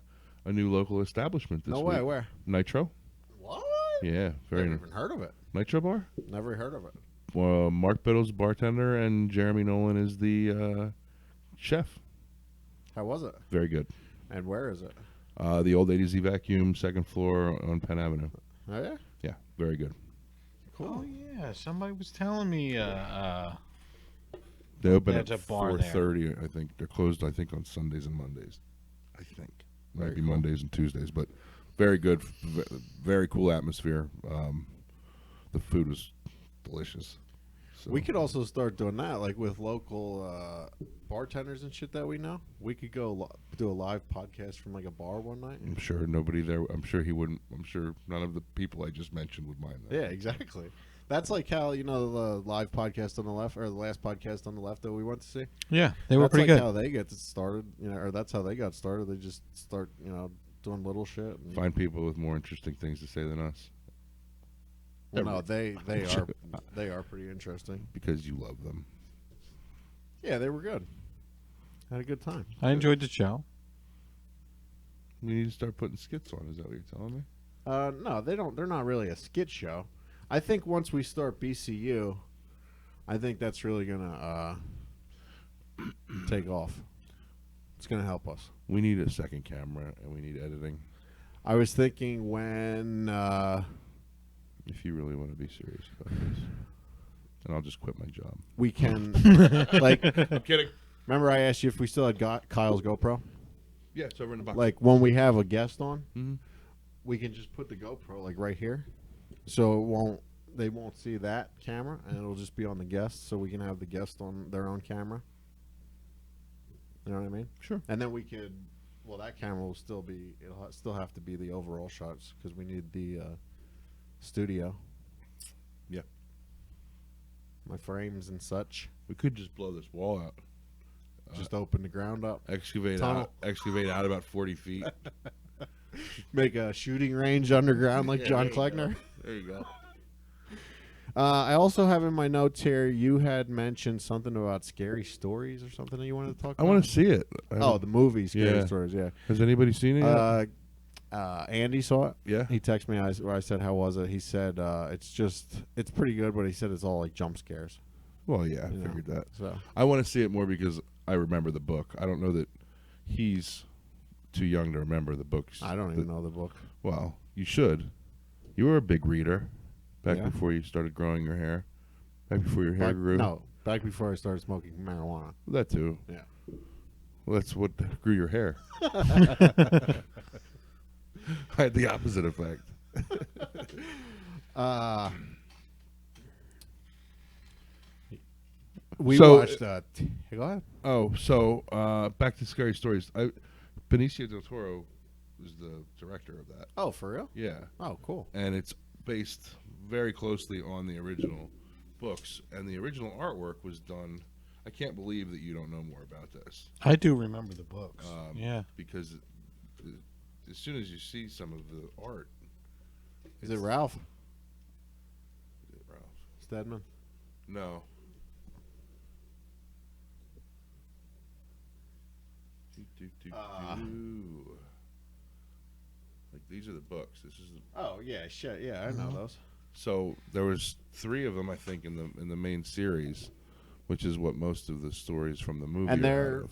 Speaker 1: new local establishment this
Speaker 3: No
Speaker 1: week.
Speaker 3: way. Where?
Speaker 1: Nitro.
Speaker 3: What?
Speaker 1: Yeah, very
Speaker 3: Never
Speaker 1: nice.
Speaker 3: even heard of it.
Speaker 1: Nitro Bar.
Speaker 3: Never heard of it.
Speaker 1: Mark Biddle's bartender, and Jeremy Nolan is the chef.
Speaker 3: How was it?
Speaker 1: Very good.
Speaker 3: And where is it?
Speaker 1: The old ADZ Vacuum, second floor on Penn Avenue.
Speaker 3: Oh yeah.
Speaker 1: Yeah, very good.
Speaker 3: Cool.
Speaker 2: Oh yeah, somebody was telling me.
Speaker 1: They open
Speaker 2: There's
Speaker 1: at
Speaker 2: a bar there.
Speaker 1: 4:30. I think they're closed. I think on Sundays and Mondays. I think might
Speaker 3: Very
Speaker 1: be
Speaker 3: cool.
Speaker 1: Mondays and Tuesdays, but very good. Very cool atmosphere. The food was delicious. So
Speaker 3: We could also start doing that, like with local bartenders and shit that we know. We could go do a live podcast from like a bar one night.
Speaker 1: I'm sure nobody there. I'm sure he wouldn't. I'm sure none of the people I just mentioned would mind that.
Speaker 3: Yeah, exactly. That's like how the live podcast on the left, or the last podcast on the left that we went to see.
Speaker 2: Yeah, they were
Speaker 3: That's
Speaker 2: pretty
Speaker 3: like
Speaker 2: good.
Speaker 3: how they get started, or that's how they got started. They just start, doing little shit. And,
Speaker 1: Find people with more interesting things to say than us
Speaker 3: well, no, they are pretty interesting.
Speaker 1: because you love them.
Speaker 3: Yeah, they were good. Had a good time.
Speaker 2: I enjoyed the show.
Speaker 1: We need to start putting skits on. Is that what you're telling me?
Speaker 3: No, they don't. They're not really a skit show. I think once we start BCU, I think that's really gonna take off. It's gonna help us.
Speaker 1: We need a second camera and we need editing.
Speaker 3: I was thinking when
Speaker 1: If you really want to be serious about this, and I'll just quit my job.
Speaker 3: we can, like,
Speaker 1: I'm kidding.
Speaker 3: remember I asked you if we still had got Kyle's GoPro?
Speaker 1: Yeah, it's over in the box.
Speaker 3: Like when we have a guest on,
Speaker 1: Mhm.
Speaker 3: we can just put the GoPro like right here, so they won't see that camera, and it'll just be on the guest, so we can have the guest on their own camera. You know what I mean?
Speaker 1: Sure.
Speaker 3: And then we could, well, that camera will still be, it'll still have to be the overall shots because we need the studio.
Speaker 1: Yeah.
Speaker 3: My frames and such.
Speaker 1: We could just blow this wall out.
Speaker 3: Just open the ground up.
Speaker 1: Excavate
Speaker 3: Tunnel.
Speaker 1: out about 40 feet.
Speaker 3: Make a shooting range underground like
Speaker 1: Yeah,
Speaker 3: John
Speaker 1: there you go.
Speaker 3: Klegner.
Speaker 1: There you go.
Speaker 3: I also have in my notes here, you had mentioned something about scary stories or something that you wanted to talk
Speaker 1: I
Speaker 3: about.
Speaker 1: want to see it.
Speaker 3: Oh, the movie Scary
Speaker 1: Yeah.
Speaker 3: Stories, yeah.
Speaker 1: Has anybody seen it yet?
Speaker 3: Andy saw it.
Speaker 1: Yeah.
Speaker 3: He texted me. I said, "How was it?" He said, "It's pretty good," but he said it's all like jump scares.
Speaker 1: Well, yeah, I
Speaker 3: you know,
Speaker 1: figured that.
Speaker 3: So
Speaker 1: I want to see it more because I remember the book. I don't know that he's too young to remember the books.
Speaker 3: I don't even know the book.
Speaker 1: Well, you should. You were a big reader back
Speaker 3: Yeah.
Speaker 1: before you started growing your hair. Back before your hair grew.
Speaker 3: No, back before I started smoking marijuana.
Speaker 1: That too.
Speaker 3: Yeah.
Speaker 1: Well, that's what grew your hair. I had the opposite effect.
Speaker 3: We
Speaker 1: So-
Speaker 3: watched. Go ahead.
Speaker 1: Oh, so back to Scary Stories. Benicio del Toro is the director of that.
Speaker 3: Oh, for real?
Speaker 1: Yeah.
Speaker 3: Oh, cool.
Speaker 1: And it's based very closely on the original books. And the original artwork was done. I can't believe that you don't know more about this.
Speaker 2: I do remember the books. Yeah.
Speaker 1: Because as soon as you see some of the art.
Speaker 3: Is it Ralph
Speaker 1: Is it Ralph?
Speaker 3: Steadman?
Speaker 1: No. Like these are the books. This is the,
Speaker 3: Oh yeah, shit. Yeah, I know those.
Speaker 1: so there was 3 of them I think in the main series, which is what most of the stories from the movie
Speaker 3: And
Speaker 1: are
Speaker 3: they're
Speaker 1: out of.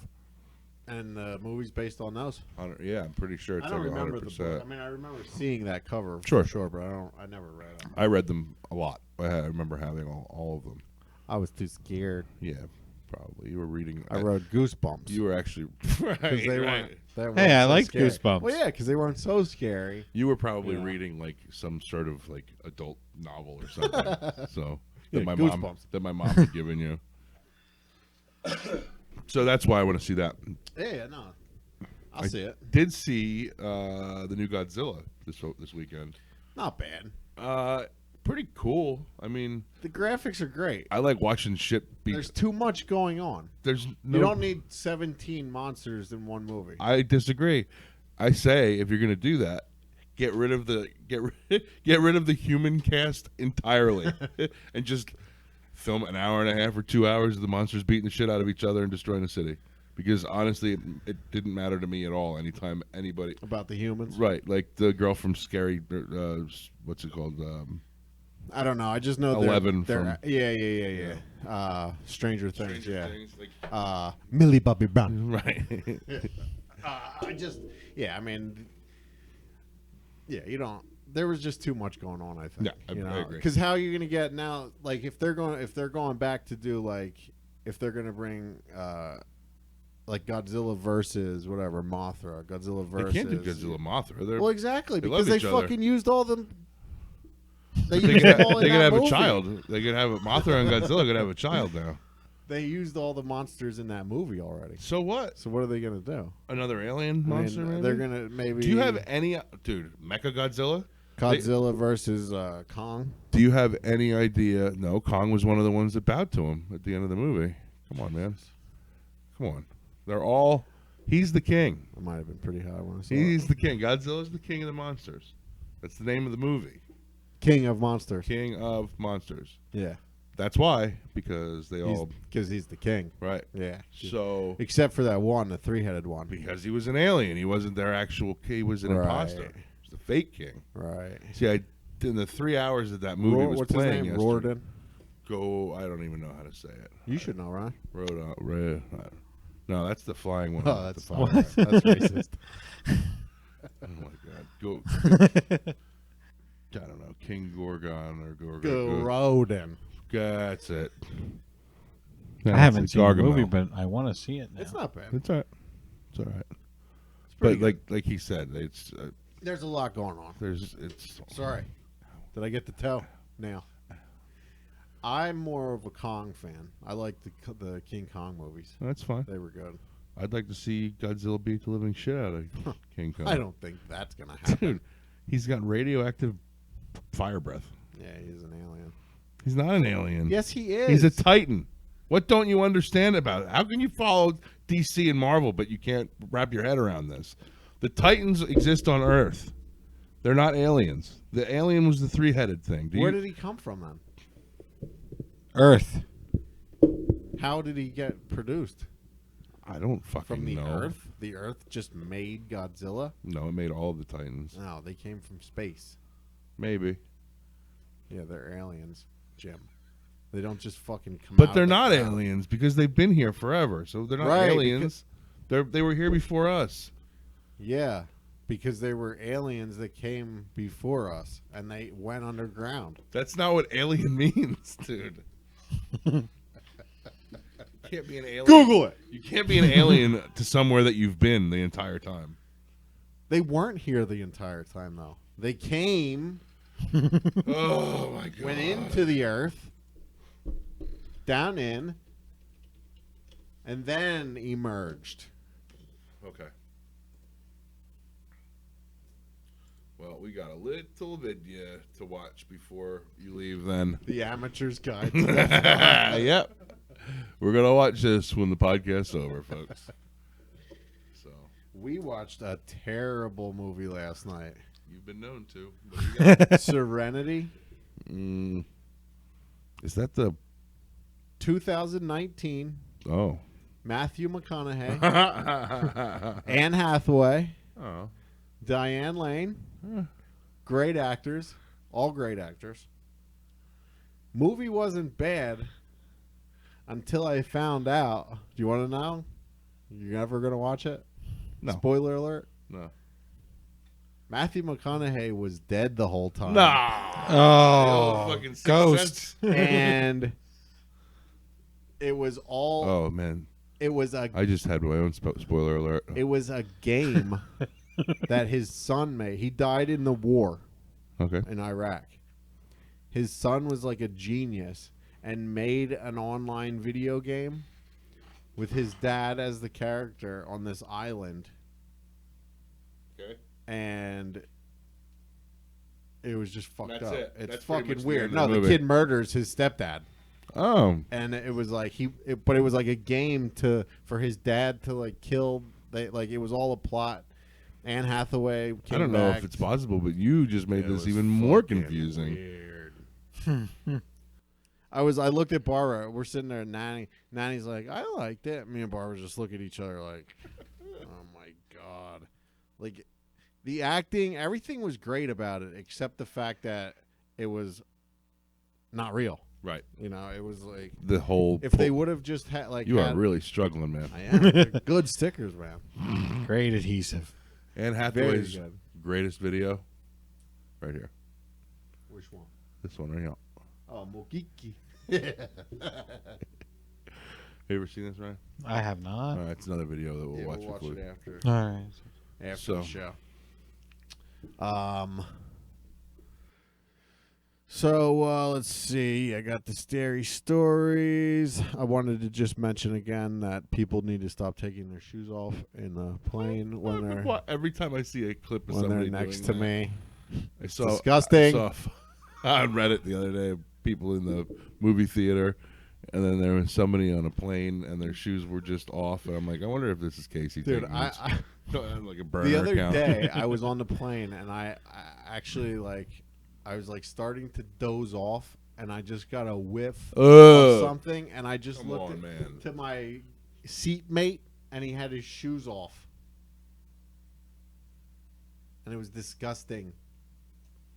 Speaker 3: And the movie's based on those.
Speaker 1: Yeah, I'm pretty sure it's
Speaker 3: I don't
Speaker 1: like
Speaker 3: remember
Speaker 1: 100%.
Speaker 3: the book. I mean, I remember seeing that cover
Speaker 1: Sure.
Speaker 3: for sure, but I never read them.
Speaker 1: I read them a lot. I remember having all of them.
Speaker 3: I was too scared.
Speaker 1: Yeah, probably. You were reading.
Speaker 3: I wrote Goosebumps.
Speaker 1: You were actually right.
Speaker 3: Because they
Speaker 1: right.
Speaker 3: weren't.
Speaker 2: Hey, I
Speaker 3: so
Speaker 2: liked
Speaker 3: scary.
Speaker 2: Goosebumps.
Speaker 3: Well, yeah, because they weren't so scary.
Speaker 1: You were probably
Speaker 3: Yeah.
Speaker 1: reading like some sort of like adult novel or something. So
Speaker 3: Yeah,
Speaker 1: that my
Speaker 3: Goosebumps.
Speaker 1: mom had given you. So that's why I want to see that.
Speaker 3: Yeah, no. I'll see it.
Speaker 1: Did see the new Godzilla this weekend.
Speaker 3: Not bad.
Speaker 1: Pretty cool. cool. I mean,
Speaker 3: The graphics are great.
Speaker 1: I like watching shit be.
Speaker 3: There's too much going on.
Speaker 1: There's no.
Speaker 3: You don't need 17 monsters in one movie.
Speaker 1: I disagree. I say if you're gonna do that, get rid of the get rid of the human cast entirely, and just film an hour and a half or 2 hours of the monsters beating the shit out of each other and destroying the city. Because honestly, it didn't matter to me at all. Anytime anybody
Speaker 3: About the humans?
Speaker 1: right, like the girl from Scary, what's it called?
Speaker 3: I don't know. I just know
Speaker 1: 11
Speaker 3: they're
Speaker 1: from-
Speaker 3: yeah. Stranger Things,
Speaker 1: Stranger
Speaker 3: yeah.
Speaker 1: Things, like,
Speaker 3: Millie Bobby Brown.
Speaker 1: right.
Speaker 3: I mean, yeah, you don't. There was just too much going on. I think.
Speaker 1: Yeah, I agree.
Speaker 3: Because how are you going to get now? Like, if they're going back to do like, if they're going to bring like Godzilla versus whatever Mothra, Godzilla versus.
Speaker 1: They can't do Godzilla Mothra. They're,
Speaker 3: Well, exactly,
Speaker 1: they
Speaker 3: because
Speaker 1: love
Speaker 3: they
Speaker 1: each other.
Speaker 3: fucking used all them. They
Speaker 1: they
Speaker 3: used
Speaker 1: could,
Speaker 3: them all in
Speaker 1: they could
Speaker 3: that
Speaker 1: have
Speaker 3: movie.
Speaker 1: a child. They could have Mothra and Godzilla could have a child now.
Speaker 3: They used all the monsters in that movie already.
Speaker 1: So what?
Speaker 3: So what are they gonna do?
Speaker 1: Another alien
Speaker 3: I
Speaker 1: monster?
Speaker 3: mean,
Speaker 1: maybe?
Speaker 3: they're gonna maybe.
Speaker 1: Do you have any, dude? Mecha Godzilla?
Speaker 3: Godzilla versus Kong?
Speaker 1: Do you have any idea? No, Kong was one of the ones that bowed to him at the end of the movie. Come on, man. Come on. They're all. He's the king.
Speaker 3: That might have been pretty high when I saw it.
Speaker 1: He's the king. Godzilla's the king of the monsters. That's the name of the movie.
Speaker 3: King of Monsters.
Speaker 1: King of monsters.
Speaker 3: Yeah,
Speaker 1: That's why, because they all
Speaker 3: because he's the king.
Speaker 1: right.
Speaker 3: Yeah.
Speaker 1: So
Speaker 3: Except for that one, the 3-headed one.
Speaker 1: because he was an alien, he wasn't their actual king. He was an
Speaker 3: Right.
Speaker 1: imposter. He was the fake king.
Speaker 3: Right.
Speaker 1: See, in the 3 hours that movie was
Speaker 3: What's his
Speaker 1: playing
Speaker 3: name?
Speaker 1: yesterday,
Speaker 3: Rorden.
Speaker 1: I don't even know how to say it.
Speaker 3: You should know, right?
Speaker 1: No, that's the flying one.
Speaker 3: Oh,
Speaker 1: not
Speaker 3: that's
Speaker 1: the fire.
Speaker 3: that's racist.
Speaker 1: Oh my god, go. I don't know, King Gorgon or
Speaker 3: Go Roden.
Speaker 1: That's it.
Speaker 2: I haven't
Speaker 1: That's
Speaker 2: seen the
Speaker 1: Gargamel.
Speaker 2: movie, but I want to see it now.
Speaker 3: It's not bad.
Speaker 1: It's all right. It's all right.
Speaker 3: It's pretty
Speaker 1: But
Speaker 3: good.
Speaker 1: like he said, it's
Speaker 3: There's a lot going on.
Speaker 1: it's
Speaker 3: Sorry. Did I get the toe? Now. I'm more of a Kong fan. I like the King Kong movies.
Speaker 1: that's fine.
Speaker 3: They were good.
Speaker 1: I'd like to see Godzilla beat the living shit out of King Kong.
Speaker 3: I don't think that's gonna happen.
Speaker 1: Dude, he's got radioactive fire breath.
Speaker 3: Yeah, he's an alien.
Speaker 1: He's not an alien.
Speaker 3: Yes, he is.
Speaker 1: He's a Titan. What don't you understand about it? How can you follow DC and Marvel, but you can't wrap your head around this? The Titans exist on Earth. They're not aliens. The alien was the 3-headed thing.
Speaker 3: Where did he come from then?
Speaker 2: Earth.
Speaker 3: How did he get produced?
Speaker 1: I don't fucking
Speaker 3: From the
Speaker 1: know.
Speaker 3: Earth? The Earth just made Godzilla?
Speaker 1: No, it made all the Titans.
Speaker 3: No, they came from space.
Speaker 1: Maybe.
Speaker 3: Yeah, they're aliens, Jim. They don't just fucking come out.
Speaker 1: But they're
Speaker 3: of the
Speaker 1: not
Speaker 3: ground.
Speaker 1: aliens because they've been here forever. So they're not
Speaker 3: Right,
Speaker 1: aliens. They were here before us.
Speaker 3: Yeah, because they were aliens that came before us, and they went underground.
Speaker 1: That's not what alien means, dude. You can't be an alien.
Speaker 3: Google it.
Speaker 1: You can't be an alien to somewhere that you've been the entire time.
Speaker 3: They weren't here the entire time, though. They came,
Speaker 1: Oh my god.
Speaker 3: went into the Earth, down in, and then emerged.
Speaker 1: Okay. Well, we got a little video to watch before you leave then.
Speaker 3: The Amateur's Guide to the
Speaker 1: Yep. We're going to watch this when the podcast's over, folks. So,
Speaker 3: We watched a terrible movie last night.
Speaker 1: you've been known to. What do you got?
Speaker 3: Serenity,
Speaker 1: Is that the...
Speaker 3: 2019.
Speaker 1: Oh.
Speaker 3: Matthew McConaughey, Anne Hathaway,
Speaker 1: Oh.
Speaker 3: Diane Lane. Great actors. All great actors. Movie wasn't bad until I found out. Do you want to know? You're never going to watch it?
Speaker 1: No.
Speaker 3: Spoiler alert.
Speaker 1: No.
Speaker 3: Matthew McConaughey was dead the whole time.
Speaker 2: Oh,
Speaker 1: fucking Sixth
Speaker 2: Ghost.
Speaker 1: Sense.
Speaker 3: And it was all.
Speaker 1: Oh, man.
Speaker 3: It was a.
Speaker 1: I just had my own spoiler alert.
Speaker 3: It was a game that his son made. He died in the war
Speaker 1: Okay.
Speaker 3: in Iraq. His son was like a genius and made an online video game with his dad as the character on this island.
Speaker 1: Okay.
Speaker 3: And it was just fucked
Speaker 1: That's
Speaker 3: up.
Speaker 1: it.
Speaker 3: It's
Speaker 1: That's pretty
Speaker 3: fucking
Speaker 1: much the
Speaker 3: weird.
Speaker 1: end of
Speaker 3: No,
Speaker 1: the
Speaker 3: the
Speaker 1: movie.
Speaker 3: kid murders his stepdad.
Speaker 1: Oh.
Speaker 3: And it was like but it was like a game for his dad to like kill. Like it was all a plot. Anne Hathaway came
Speaker 1: I don't know
Speaker 3: back.
Speaker 1: if it's possible, but you just made
Speaker 3: It
Speaker 1: this
Speaker 3: was
Speaker 1: even more
Speaker 3: fucking
Speaker 1: confusing.
Speaker 3: Weird. I looked at Barbara. We're sitting there, and Nanny's like, I liked it. Me and Barbara just look at each other like, oh my god. Like the acting, everything was great about it, except the fact that it was not real.
Speaker 1: Right.
Speaker 3: You know, it was like
Speaker 1: The whole.
Speaker 3: if they would have just had like
Speaker 1: You are really struggling, man.
Speaker 3: I am. They're good stickers, man.
Speaker 2: Great adhesive.
Speaker 1: Anne
Speaker 3: Very
Speaker 1: Hathaway's
Speaker 3: good.
Speaker 1: greatest video, right here.
Speaker 3: Which one?
Speaker 1: This one right here.
Speaker 3: Oh, Mokiki.
Speaker 1: Have you ever seen this, Ryan?
Speaker 2: I have not.
Speaker 1: All right, it's another video that we'll
Speaker 3: Yeah,
Speaker 1: watch
Speaker 3: we'll watch
Speaker 1: before.
Speaker 3: it after
Speaker 2: All right.
Speaker 3: the show. So let's see. I got the scary stories. I wanted to just mention again that people need to stop taking their shoes off in the plane when they're
Speaker 1: Every time I see a clip of
Speaker 3: when they're
Speaker 1: somebody
Speaker 3: next
Speaker 1: doing
Speaker 3: to
Speaker 1: that,
Speaker 3: me.
Speaker 1: I saw,
Speaker 3: disgusting.
Speaker 1: I saw on Reddit the other day people in the movie theater, and then there was somebody on a plane and their shoes were just off, and I'm like, I wonder if this is Casey.
Speaker 3: Dude,
Speaker 1: taking
Speaker 3: I
Speaker 1: like a burner
Speaker 3: the other
Speaker 1: account.
Speaker 3: day I was on the plane and I actually I was like starting to doze off and I just got a whiff of
Speaker 1: Ugh.
Speaker 3: something and I just
Speaker 1: Come
Speaker 3: looked
Speaker 1: on, man.
Speaker 3: to my seatmate and he had his shoes off. And it was disgusting.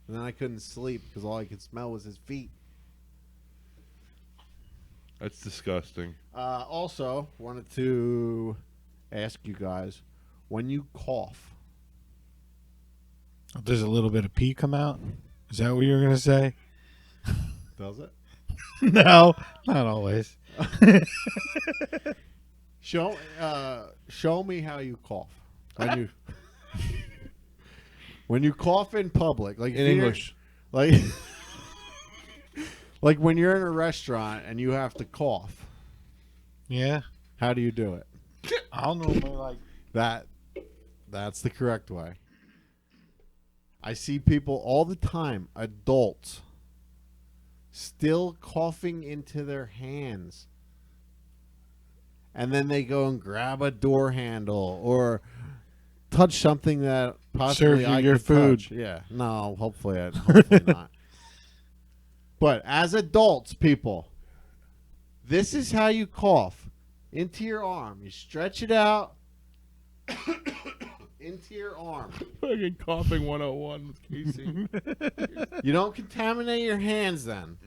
Speaker 3: And then I couldn't sleep because all I could smell was his feet.
Speaker 1: That's disgusting.
Speaker 3: Also, wanted to ask you guys, when you cough,
Speaker 2: Does a little bit of pee come out? Is that what you were going to say?
Speaker 3: does it?
Speaker 2: No, not always.
Speaker 3: Show me how you cough. When you cough in public, like
Speaker 1: In English.
Speaker 3: like like when you're in a restaurant and you have to cough.
Speaker 2: Yeah.
Speaker 3: How do you do it?
Speaker 2: I'll normally like.
Speaker 3: That's the correct way. I see people all the time, adults, still coughing into their hands. And then they go and grab a door handle or touch something that possibly
Speaker 2: Serve you
Speaker 3: I
Speaker 2: your
Speaker 3: could
Speaker 2: food.
Speaker 3: touch. Yeah. No, hopefully not. But as adults, people, this is how you cough. Into your arm. You stretch it out into your arm.
Speaker 1: Fucking coughing 101 with Casey.
Speaker 3: You don't contaminate your hands then.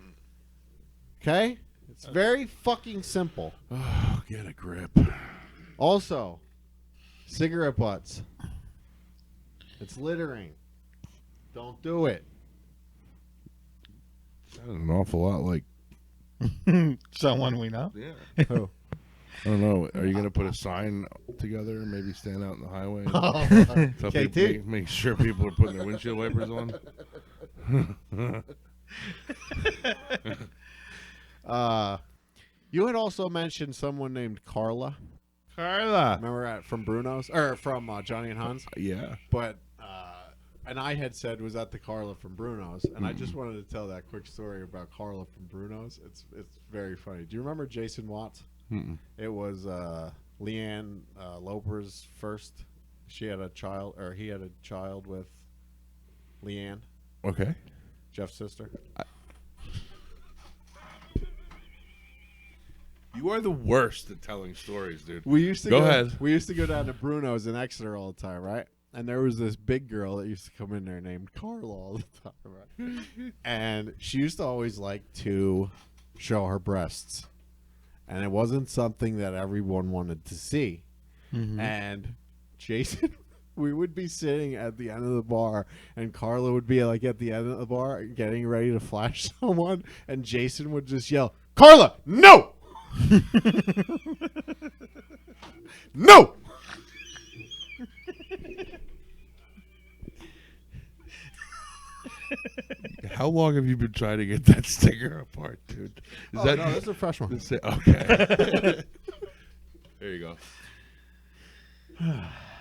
Speaker 3: Okay? It's very fucking simple.
Speaker 1: Oh, get a grip.
Speaker 3: Also, cigarette butts. It's littering. Don't do it.
Speaker 1: Sounds an awful lot like.
Speaker 2: Someone we know.
Speaker 1: Yeah.
Speaker 3: Who?
Speaker 1: I don't know. Are you going to put a sign together and maybe stand out in the highway? And tell
Speaker 3: KT.
Speaker 1: people, make sure people are putting their windshield wipers on?
Speaker 3: You had also mentioned someone named Carla.
Speaker 1: Carla.
Speaker 3: Remember from Bruno's? Or from Johnny and Hans?
Speaker 1: Yeah.
Speaker 3: But, and I had said, was that the Carla from Bruno's? And I just wanted to tell that quick story about Carla from Bruno's. It's very funny. Do you remember Jason Watts?
Speaker 1: Mm-mm.
Speaker 3: It was Leanne Loper's first. She had a child, or he had a child with Leanne,
Speaker 1: Okay.
Speaker 3: Jeff's sister.
Speaker 1: You are the worst at telling stories, dude.
Speaker 3: We used to
Speaker 1: Go ahead.
Speaker 3: We used to go down to Bruno's in Exeter all the time, right? And there was this big girl that used to come in there named Carla all the time, right? And she used to always like to show her breasts. And it wasn't something that everyone wanted to see.
Speaker 2: Mm-hmm.
Speaker 3: And Jason, we would be sitting at the end of the bar, and Carla would be like at the end of the bar getting ready to flash someone, and Jason would just yell, "Carla, no! No!"
Speaker 1: How long have you been trying to get that sticker apart, dude? Is
Speaker 3: No, that's a fresh one.
Speaker 1: Okay. There you go.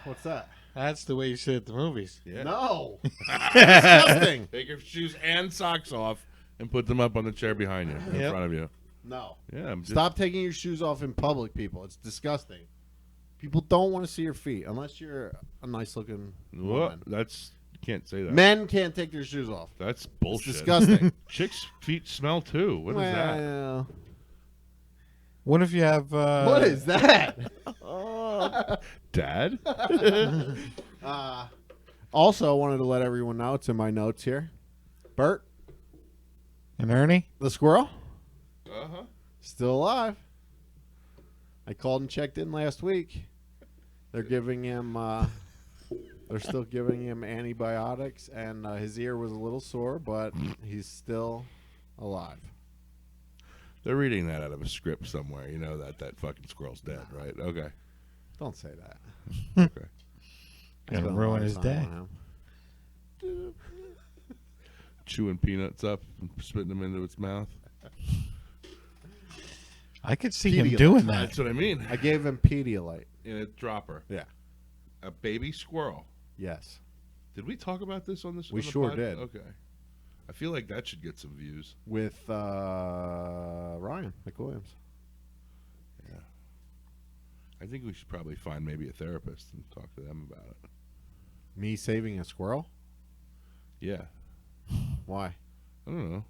Speaker 3: What's that?
Speaker 2: That's the way you sit at the movies.
Speaker 1: Yeah.
Speaker 3: No. Disgusting.
Speaker 1: Take your shoes and socks off and put them up on the chair behind you, in front of you.
Speaker 3: No.
Speaker 1: Yeah. I'm just,
Speaker 3: Stop taking your shoes off in public, people. It's disgusting. People don't want to see your feet unless you're a nice looking woman.
Speaker 1: That's you can't say that.
Speaker 3: Men can't take their shoes off.
Speaker 1: That's bullshit.
Speaker 3: It's disgusting.
Speaker 1: Chicks' feet smell too. What is that?
Speaker 3: Well,
Speaker 2: What if you have?
Speaker 3: what is that?
Speaker 1: Dad?
Speaker 3: Also, I wanted to let everyone know, it's in my notes here. Burt,
Speaker 2: And Ernie?
Speaker 3: the squirrel,
Speaker 1: Uh-huh.
Speaker 3: still alive. I called and checked in last week. They're giving him, they're still giving him antibiotics, and his ear was a little sore, but he's still alive.
Speaker 1: They're reading that out of a script somewhere. You know that fucking squirrel's dead, right? Okay.
Speaker 3: Don't say that.
Speaker 1: Okay.
Speaker 2: Gonna
Speaker 3: Spent a
Speaker 2: ruin
Speaker 3: lot of
Speaker 2: his
Speaker 3: time
Speaker 2: day.
Speaker 3: on him.
Speaker 1: Chewing peanuts up and spitting them into its mouth.
Speaker 2: I could see him
Speaker 3: Pedialyte.
Speaker 2: doing that.
Speaker 1: That's what I mean.
Speaker 3: I gave him Pedialyte.
Speaker 1: In a dropper.
Speaker 3: Yeah.
Speaker 1: A baby squirrel.
Speaker 3: Yes.
Speaker 1: Did we talk about this on this?
Speaker 3: We
Speaker 1: on the
Speaker 3: sure
Speaker 1: pod?
Speaker 3: did.
Speaker 1: Okay. I feel like that should get some views.
Speaker 3: With Ryan McWilliams.
Speaker 1: Yeah. I think we should probably find maybe a therapist and talk to them about it.
Speaker 3: Me saving a squirrel?
Speaker 1: Yeah.
Speaker 3: Why?
Speaker 1: I don't know.